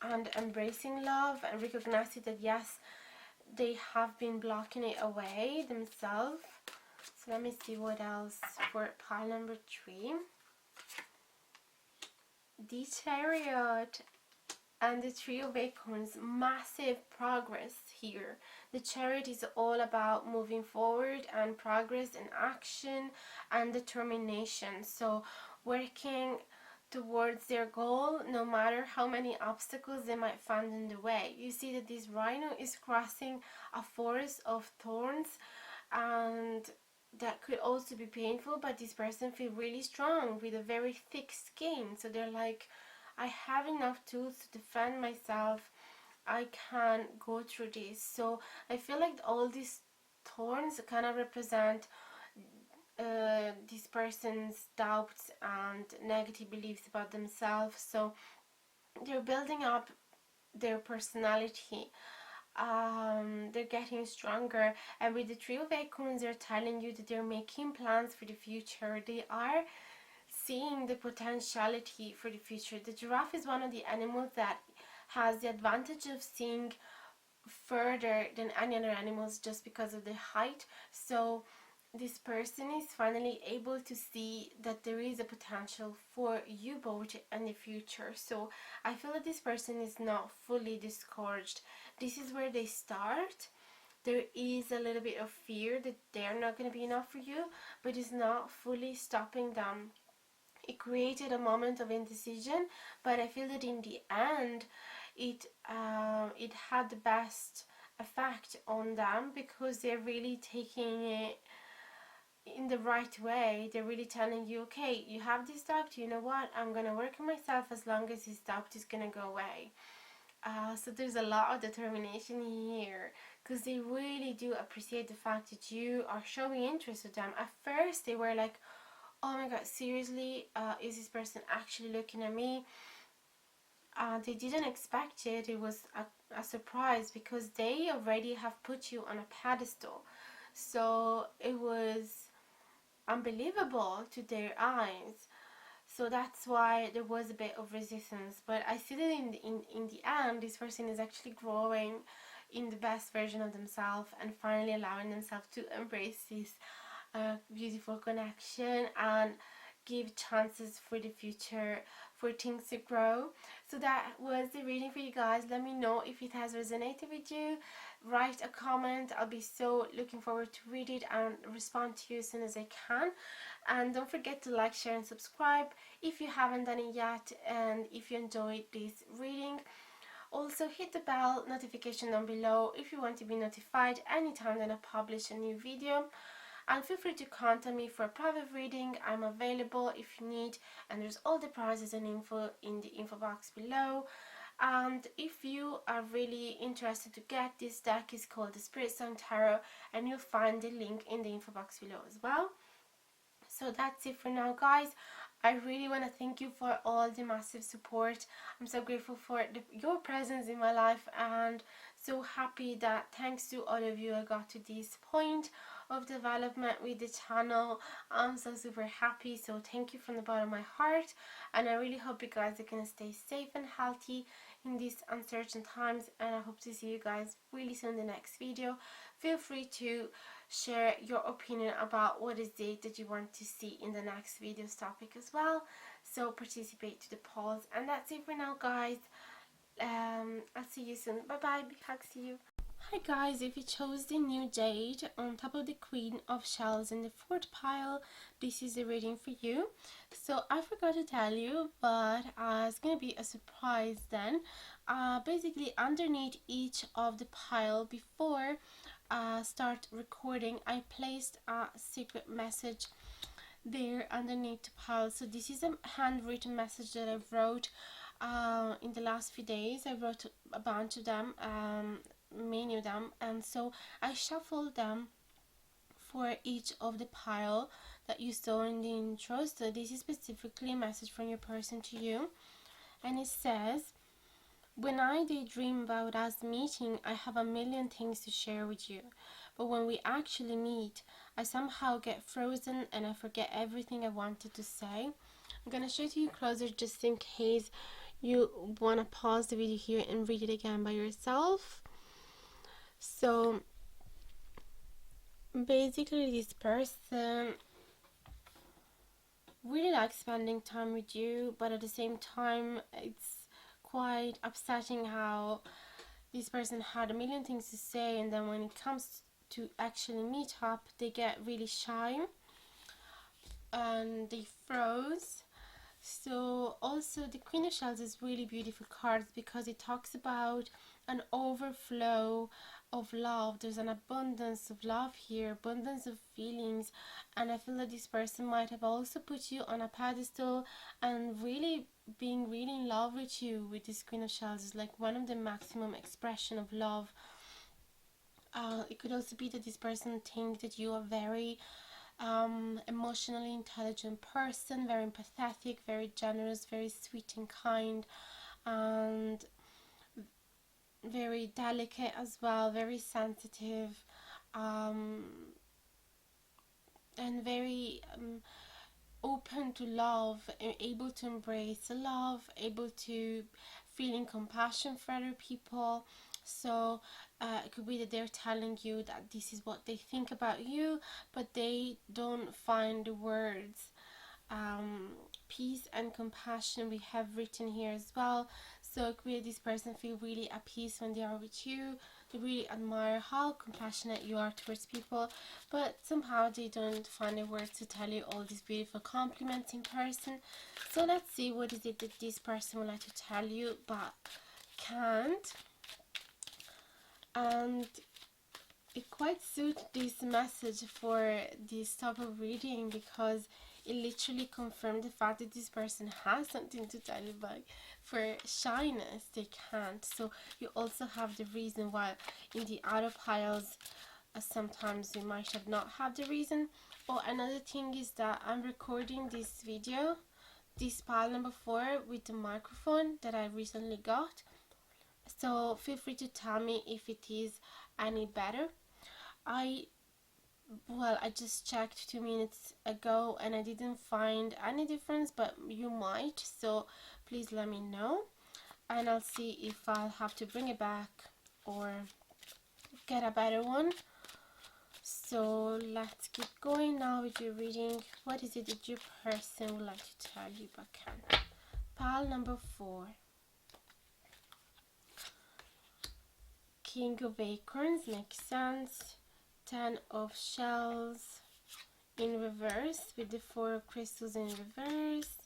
and embracing love and recognizing that yes, they have been blocking it away themselves. So let me see what else for pile number 3. The Chariot and the Three of Acorns. Massive progress here. The Chariot is all about moving forward and progress and action and determination. So working towards their goal no matter how many obstacles they might find in the way. You see that this rhino is crossing a forest of thorns, and that could also be painful, but this person feels really strong with a very thick skin. So they're like, I have enough tools to defend myself, I can go through this. So I feel like all these thorns kind of represent this person's doubts and negative beliefs about themselves. So they're building up their personality, they're getting stronger, and with the Three of Acorns they're telling you that they're making plans for the future. They are seeing the potentiality for the future. The giraffe is one of the animals that has the advantage of seeing further than any other animals just because of the height. So this person is finally able to see that there is a potential for you both in the future. So I feel that this person is not fully discouraged. This is where they start. There is a little bit of fear that they're not going to be enough for you, but it's not fully stopping them. It created a moment of indecision, but I feel that in the end it had the best effect on them, because they're really taking it in the right way. They're really telling you, okay, you have this doubt, you know what, I'm gonna work on myself as long as this doubt is gonna go away. So there's a lot of determination here, because they really do appreciate the fact that you are showing interest in them. At first they were like, oh my god, seriously, is this person actually looking at me? They didn't expect it. It was a surprise, because they already have put you on a pedestal. So it was unbelievable to their eyes. So that's why there was a bit of resistance. But I see that in the end, this person is actually growing in the best version of themselves and finally allowing themselves to embrace this beautiful connection and give chances for the future, for things to grow. So that was the reading for you guys. Let me know if it has resonated with you. Write a comment. I'll be so looking forward to read it and respond to you as soon as I can. And don't forget to like, share and subscribe if you haven't done it yet, and if you enjoyed this reading. Also hit the bell notification down below if you want to be notified anytime that I publish a new video. And feel free to contact me for a private reading. I'm available if you need, and there's all the prices and info in the info box below. And if you are really interested to get this deck, is called the Spirit Song Tarot, and you'll find the link in the info box below as well. So that's it for now, guys. I really want to thank you for all the massive support. I'm so grateful for your presence in my life, and so happy that thanks to all of you I got to this point of development with the channel. I'm so super happy. So thank you from the bottom of my heart, and I really hope you guys are gonna stay safe and healthy in these uncertain times, and I hope to see you guys really soon in the next video. Feel free to share your opinion about what is it that you want to see in the next video's topic as well. So participate to the polls, and that's it for now, guys. I'll see you soon. Bye bye. Big hugs to you. Hi guys, if you chose the new jade on top of the queen of shells in the fourth pile, this is a reading for you. So I forgot to tell you, but it's gonna be a surprise then. Basically underneath each of the pile before start recording, I placed a secret message there underneath the pile. So this is a handwritten message that I wrote in the last few days. I wrote a bunch of them, many of them, and so I shuffled them for each of the pile that you saw in the intro. So this is specifically a message from your person to you, and it says, when I daydream about us meeting, I have a million things to share with you. But when we actually meet, I somehow get frozen and I forget everything I wanted to say. I'm gonna show it to you closer just in case you want to pause the video here and read it again by yourself. So basically this person really likes spending time with you, but at the same time it's quite upsetting how this person had a million things to say, and then when it comes to actually meet up, they get really shy and they froze. So also the Queen of Shells is really beautiful cards because it talks about an overflow of love. There's an abundance of love here, abundance of feelings, and I feel that this person might have also put you on a pedestal and really being really in love with you. With this Queen of Shells is like one of the maximum expression of love. It could also be that this person thinks that you are very emotionally intelligent person, very empathetic, very generous, very sweet and kind, and very delicate as well, very sensitive, and very open to love, able to embrace love, able to feeling compassion for other people. So it could be that they're telling you that this is what they think about you, but they don't find the words. Peace and compassion we have written here as well. So it could be this person feel really at peace when they are with you. They really admire how compassionate you are towards people, but somehow they don't find the words to tell you all these beautiful compliments in person. So let's see what is it that this person would like to tell you but can't. And it quite suits this message for this type of reading because it literally confirmed the fact that this person has something to tell you, but for shyness they can't. So you also have the reason why in the other piles sometimes we might have not have the reason. Oh, another thing is that I'm recording this video, this pile number 4, with the microphone that I recently got. So feel free to tell me if it is any better. I just checked 2 minutes ago and I didn't find any difference, but you might, so please let me know and I'll see if I'll have to bring it back or get a better one. So let's keep going now with your reading. What is it that your person would like to tell you but can't? Pile number 4. King of Acorns makes sense. 10 of Shells in reverse with the 4 of Crystals in reverse.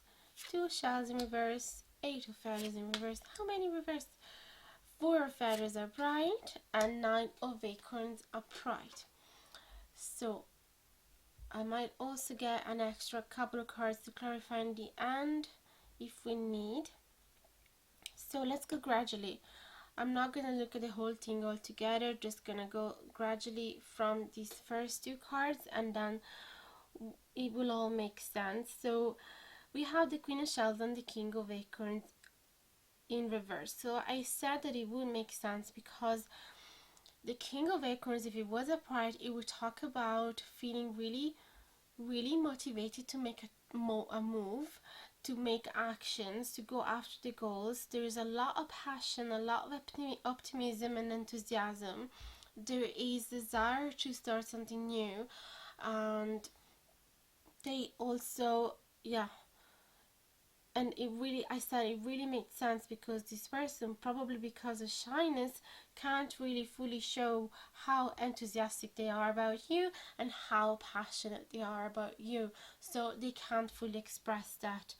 2 Shells in reverse. 8 of Feathers in reverse. How many reverse? 4 of Feathers are bright and 9 of Acorns upright. So I might also get an extra couple of cards to clarify in the end if we need. So let's go gradually. I'm not going to look at the whole thing all together, just going to go gradually from these first 2 cards and then it will all make sense. So we have the Queen of Shells and the King of Acorns in reverse. So I said that it would make sense because the King of Acorns, if it was upright, it would talk about feeling really, really motivated to make a move, to make actions, to go after the goals. There is a lot of passion, a lot of optimism and enthusiasm. There is desire to start something new, and they also and it really, I said it really made sense, because this person, probably because of shyness, can't really fully show how enthusiastic they are about you and how passionate they are about you, so they can't fully express that.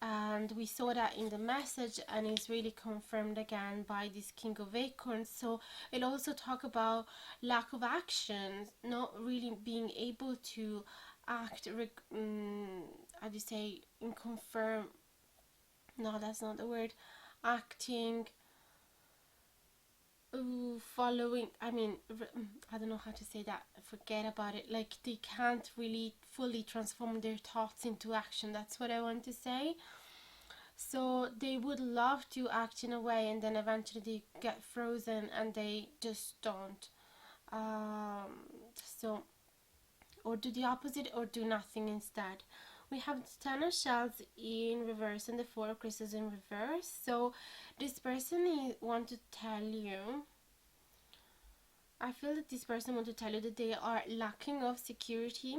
And we saw that in the message, and it's really confirmed again by this King of Acorns. So it also talk about lack of action, not really being able to act, how do you say, in confirm, no, that's not the word, acting, following, I mean, I don't know how to say that, forget about it, like they can't really fully transform their thoughts into action, that's what I want to say. So they would love to act in a way, and then eventually they get frozen and they just don't. So, or do the opposite, or do nothing instead. We have the Ten of Shells in reverse and the Four of Crystals in reverse. So this person want to tell you, I feel that this person want to tell you that they are lacking of security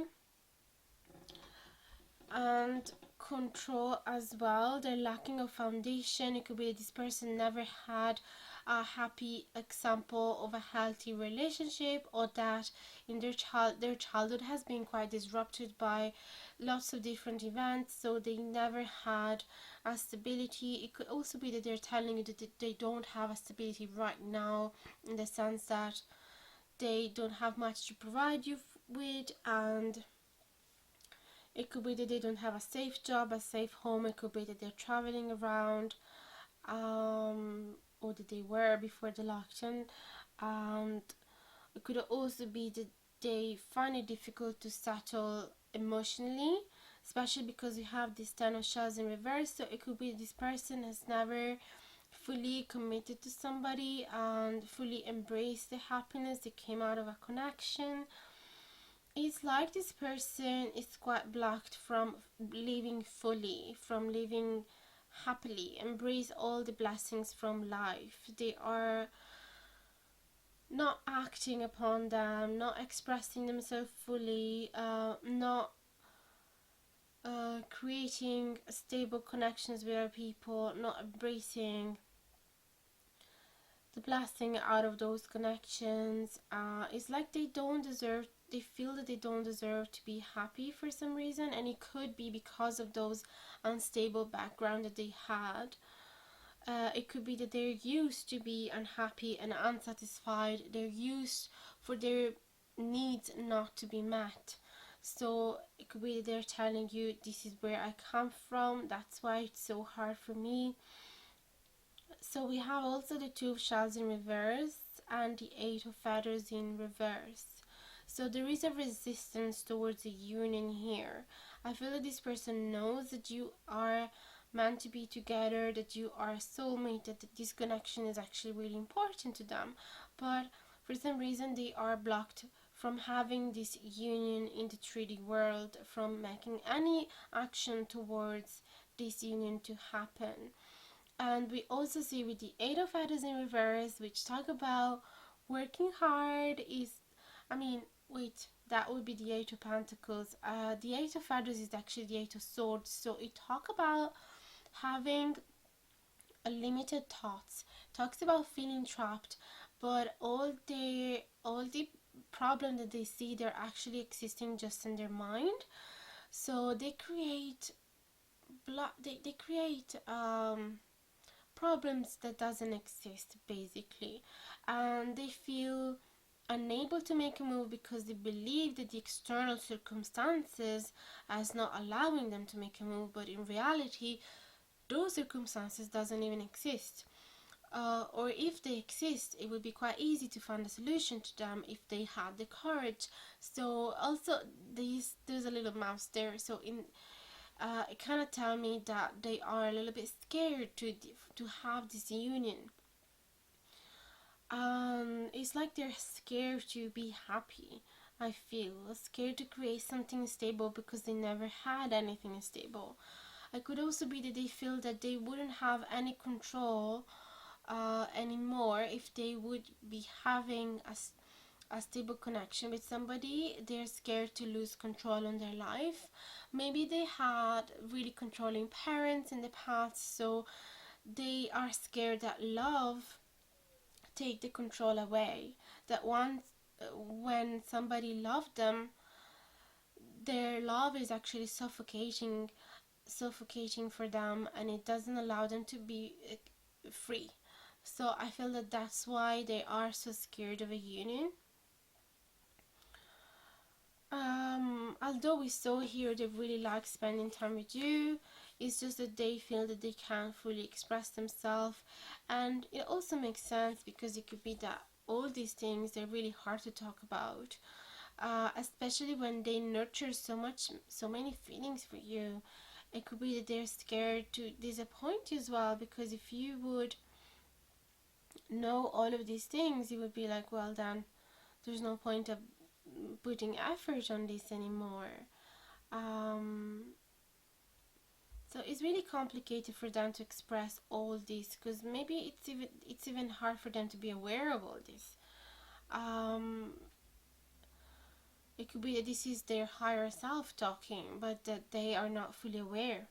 and control as well. They're lacking of foundation. It could be that this person never had a happy example of a healthy relationship, or that in their childhood has been quite disrupted by lots of different events, so they never had a stability. It could also be that they're telling you that they don't have a stability right now, in the sense that they don't have much to provide you with, and it could be that they don't have a safe job, a safe home. It could be that they're traveling around, or that they were before the lockdown. And it could also be that they find it difficult to settle emotionally, especially because you have this Ten of Shells in reverse. So it could be this person has never fully committed to somebody and fully embraced the happiness that came out of a connection. It's like this person is quite blocked from living fully, from living happily, embrace all the blessings from life. They are not acting upon them, not expressing themselves fully, not creating stable connections with other people, not embracing the blessing out of those connections. It's like they don't deserve, they feel that they don't deserve to be happy for some reason, and it could be because of those unstable background that they had. It could be that they're used to be unhappy and unsatisfied. They're used for their needs not to be met. So it could be that they're telling you, this is where I come from, that's why it's so hard for me. So we have also the Two of Shells in reverse and the Eight of Feathers in reverse. So there is a resistance towards a union here. I feel that this person knows that you are meant to be together, that you are a soulmate, that this connection is actually really important to them. But for some reason they are blocked from having this union in the 3D world, from making any action towards this union to happen. And we also see with the Eight of Feathers in reverse, which talk about working hard, is, I mean, wait, that would be the Eight of Pentacles. The Eight of Feathers is actually the Eight of Swords, so it talk about having a limited thoughts, talks about feeling trapped, but all the problem that they see, they're actually existing just in their mind. So they create problems that doesn't exist, basically, and they feel unable to make a move because they believe that the external circumstances as not allowing them to make a move, but in reality those circumstances doesn't even exist. Or if they exist, it would be quite easy to find a solution to them if they had the courage. So also there's a little mouse there, so it kind of tell me that they are a little bit scared to have this union. It's like they're scared to be happy. I feel scared to create something stable because they never had anything stable. It could also be that they feel that they wouldn't have any control anymore if they would be having a stable connection with somebody, they're scared to lose control on their life. Maybe they had really controlling parents in the past, so they are scared that love take the control away, that once when somebody loved them, their love is actually suffocating for them, and it doesn't allow them to be free. So I feel that that's why they are so scared of a union. Although we saw here they really like spending time with you, it's just that they feel that they can't fully express themselves. And it also makes sense because it could be that all these things, they're really hard to talk about, especially when they nurture so many feelings for you. It could be that they're scared to disappoint you as well, because if you would know all of these things, you would be like, well, then there's no point of putting effort on this anymore. So it's really complicated for them to express all this, because maybe it's even hard for them to be aware of all this. It could be that this is their higher self talking, but that they are not fully aware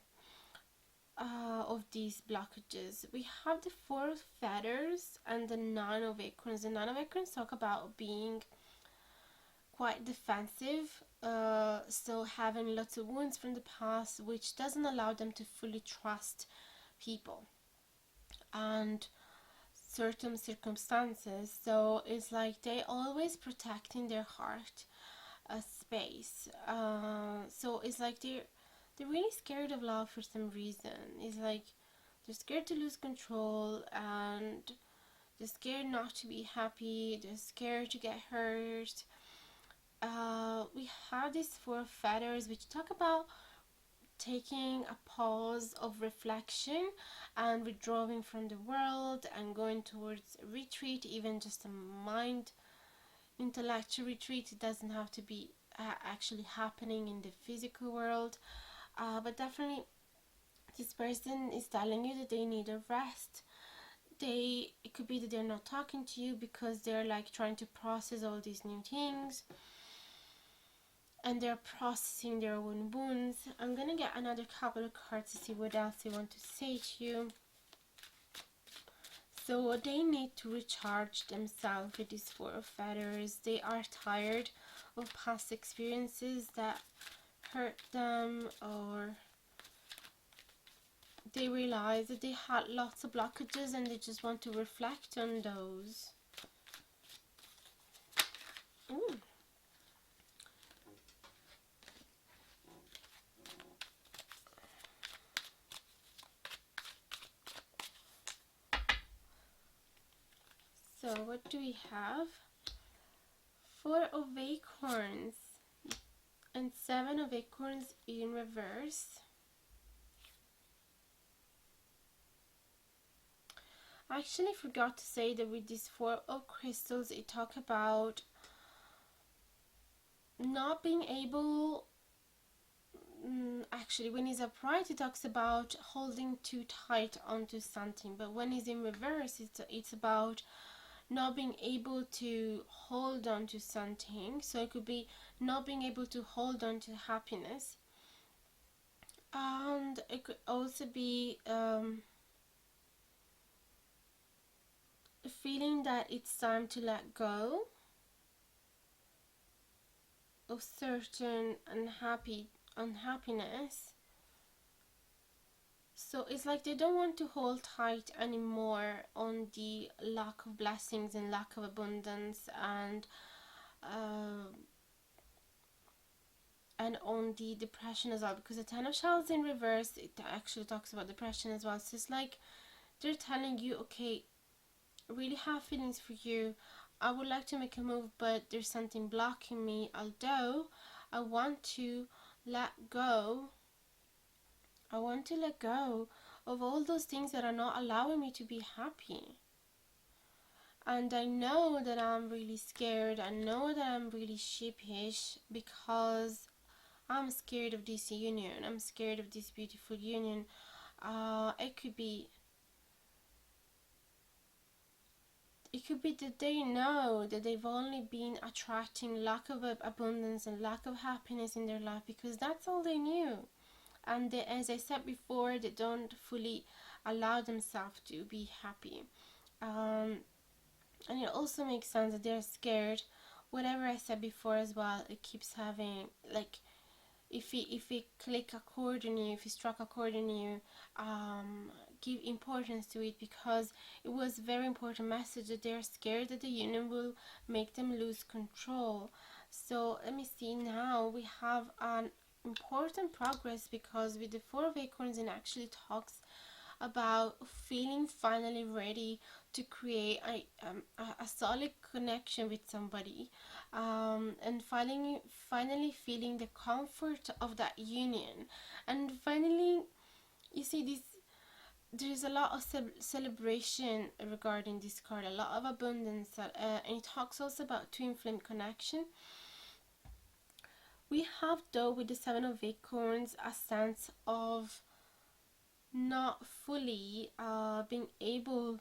of these blockages. We have the 4 of feathers and the 9 of acorns. The 9 of acorns talk about being quite defensive, so having lots of wounds from the past, which doesn't allow them to fully trust people and certain circumstances. So it's like they always protecting their heart space. So it's like they're really scared of love for some reason. It's like they're scared to lose control, and they're scared not to be happy. They're scared to get hurt. We have these 4 feathers, which talk about taking a pause of reflection and withdrawing from the world and going towards a retreat, even just a mind intellectual retreat. It doesn't have to be actually happening in the physical world, but definitely this person is telling you that they need a rest. It could be that they're not talking to you because they're like trying to process all these new things, and they're processing their own wounds. I'm gonna get another couple of cards to see what else they want to say to you. So they need to recharge themselves with these 4 of feathers. They are tired of past experiences that hurt them, or they realize that they had lots of blockages and they just want to reflect on those. Ooh. So what do we have? 4 of acorns and 7 of acorns in reverse. I actually forgot to say that with these 4 of crystals, it talks about not being able, actually when it's upright it talks about holding too tight onto something, but when it's in reverse it's about not being able to hold on to something. So it could be not being able to hold on to happiness, and it could also be feeling that it's time to let go of certain unhappiness. So it's like they don't want to hold tight anymore on the lack of blessings and lack of abundance, and on the depression as well, because the 10 of shells in reverse, it actually talks about depression as well. So it's like they're telling you, okay, I really have feelings for you, I would like to make a move, but there's something blocking me. Although I want to let go of all those things that are not allowing me to be happy. And I know that I'm really scared. I know that I'm really sheepish because I'm scared of this union. I'm scared of this beautiful union. It could be it could be that they know that they've only been attracting lack of abundance and lack of happiness in their life because that's all they knew. And they, as I said before, they don't fully allow themselves to be happy. And it also makes sense that they're scared. Whatever I said before as well, it keeps having, like, if it click a chord in you, if it struck a chord in you, give importance to it, because it was a very important message that they're scared that the union will make them lose control. So let me see, now we have an important progress, because with the Four of Acorns, it actually talks about feeling finally ready to create a solid connection with somebody, and finally feeling the comfort of that union. And finally, you see, this, there's a lot of celebration regarding this card, a lot of abundance, and it talks also about twin flame connection. We have, though, with the Seven of Acorns, a sense of not fully being able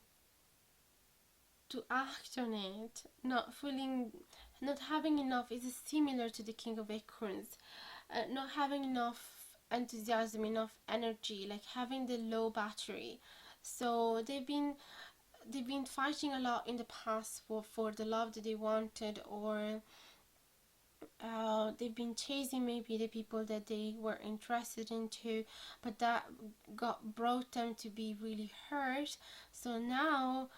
to act on it, not having enough. Is similar to the King of Acorns, not having enough enthusiasm, enough energy, like having the low battery. So they've been fighting a lot in the past for the love that they wanted, or they've been chasing maybe the people that they were interested into, but that brought them to be really hurt. So now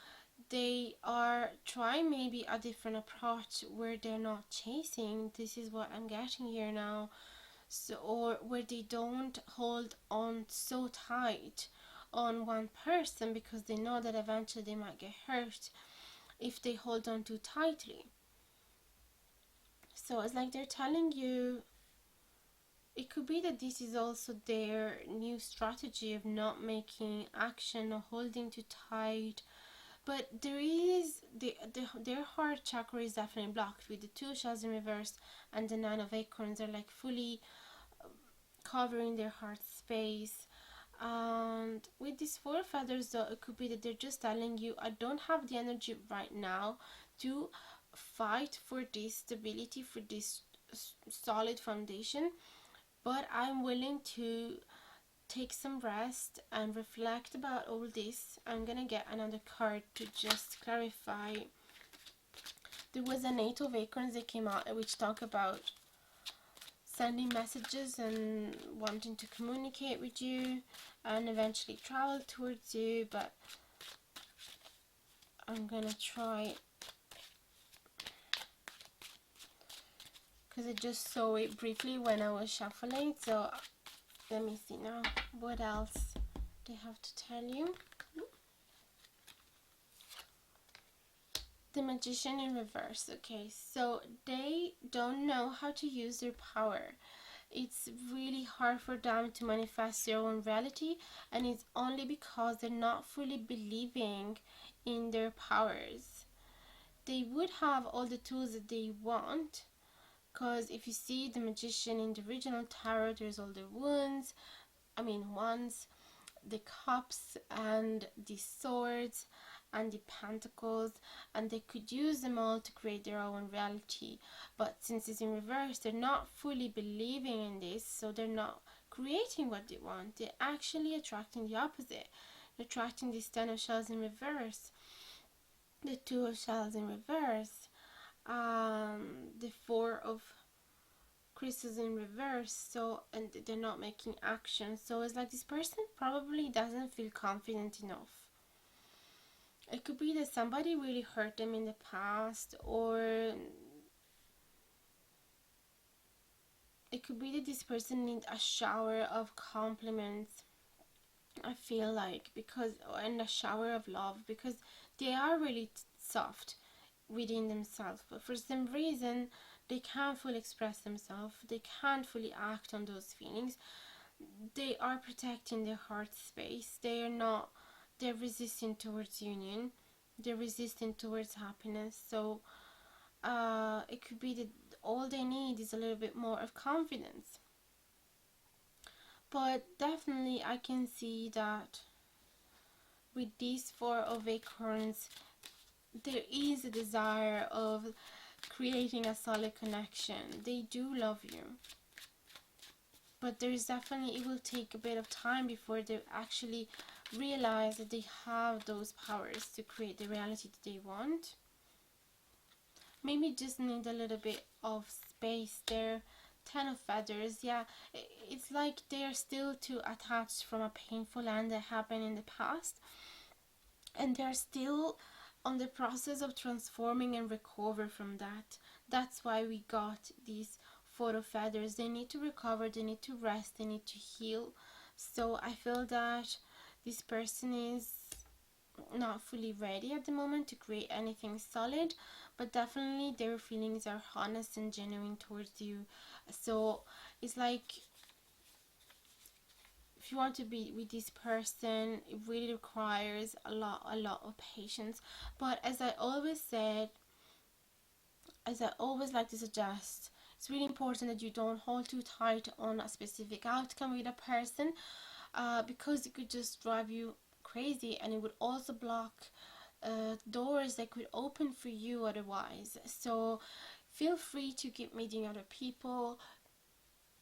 they are trying maybe a different approach where they're not chasing. This is what I'm getting here now. So, or where they don't hold on so tight on one person, because they know that eventually they might get hurt if they hold on too tightly. So it's like they're telling you, it could be that this is also their new strategy of not making action or holding too tight. But there is their heart chakra is definitely blocked with the two shells in reverse, and the Nine of Acorns are like fully covering their heart space. And with these four feathers, though, it could be that they're just telling you, I don't have the energy right now to fight for this stability, for this solid foundation, but I'm willing to take some rest and reflect about all this. I'm gonna get another card to just clarify. There was an Eight of Acorns that came out, which talk about sending messages and wanting to communicate with you and eventually travel towards you, but I'm gonna try, because I just saw it briefly when I was shuffling. So let me see now what else they have to tell you. The Magician in reverse. Okay, so they don't know how to use their power. It's really hard for them to manifest their own reality, and it's only because they're not fully believing in their powers. They would have all the tools that they want, because if you see the Magician in the original tarot, there's all the wands, the cups and the swords and the pentacles, and they could use them all to create their own reality. But since it's in reverse, they're not fully believing in this, so they're not creating what they want. They're actually attracting the opposite. They're attracting this Ten of Shells in reverse, the Two of Shells in reverse, the Four of Crystals in reverse. So, and they're not making action. So it's like this person probably doesn't feel confident enough. It could be that somebody really hurt them in the past, or it could be that this person needs a shower of compliments, I feel like, and a shower of love, because they are really soft within themselves, but for some reason they can't fully express themselves, they can't fully act on those feelings. They are protecting their heart space. They're resisting towards union, they're resisting towards happiness. So it could be that all they need is a little bit more of confidence. But definitely I can see that with these Four of Acorns, there is a desire of creating a solid connection. They do love you, but there's definitely, it will take a bit of time before they actually realize that they have those powers to create the reality that they want. Maybe just need a little bit of space there. 10 of feathers, yeah, it's like they're still too attached from a painful end that happened in the past, and they're still on the process of transforming and recover from that. That's why we got these 4 of feathers. They need to recover, they need to rest, they need to heal. So I feel that this person is not fully ready at the moment to create anything solid, but definitely their feelings are honest and genuine towards you. So it's like, if you want to be with this person, it really requires a lot of patience. But as I always said, as I always like to suggest, it's really important that you don't hold too tight on a specific outcome with a person, because it could just drive you crazy, and it would also block doors that could open for you otherwise. So feel free to keep meeting other people,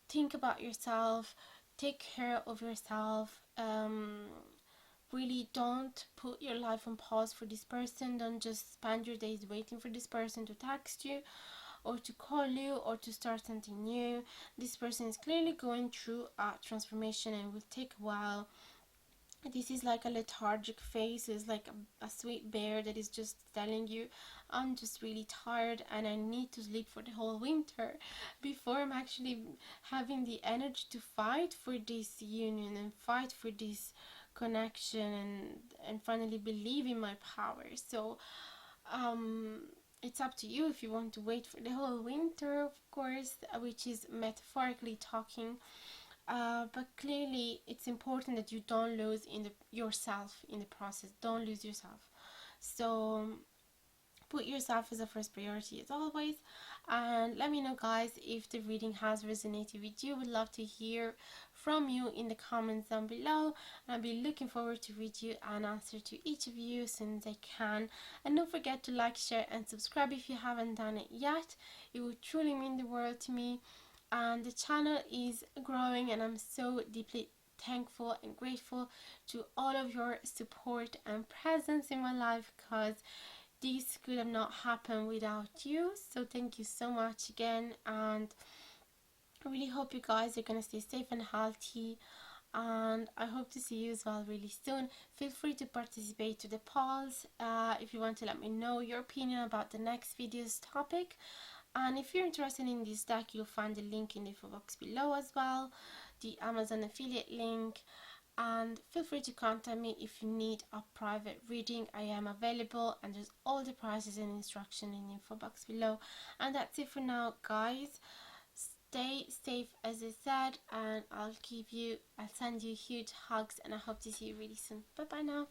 think about yourself, take care of yourself. Really don't put your life on pause for this person. Don't just spend your days waiting for this person to text you or to call you or to start something new. This person is clearly going through a transformation and will take a while. This is like a lethargic face. It's like a sweet bear that is just telling you, I'm just really tired and I need to sleep for the whole winter before I'm actually having the energy to fight for this union and fight for this connection and finally believe in my power. So it's up to you if you want to wait for the whole winter, of course, which is metaphorically talking. But clearly it's important that you don't lose yourself in the process. Don't lose yourself. So put yourself as a first priority as always. And let me know, guys, if the reading has resonated with you. Would love to hear from you in the comments down below. And I'll be looking forward to read you and answer to each of you as soon as I can. And don't forget to like, share and subscribe if you haven't done it yet. It would truly mean the world to me. And the channel is growing, and I'm so deeply thankful and grateful to all of your support and presence in my life, because this could have not happened without you. So thank you so much again, and I really hope you guys are gonna stay safe and healthy, and I hope to see you as well really soon. Feel free to participate to the polls if you want to let me know your opinion about the next video's topic. And if you're interested in this deck, you'll find the link in the info box below as well, the Amazon affiliate link. And feel free to contact me if you need a private reading. I am available, and there's all the prices and instruction in the info box below. And that's it for now, guys. Stay safe, as I said, and I'll send you huge hugs, and I hope to see you really soon. Bye bye now.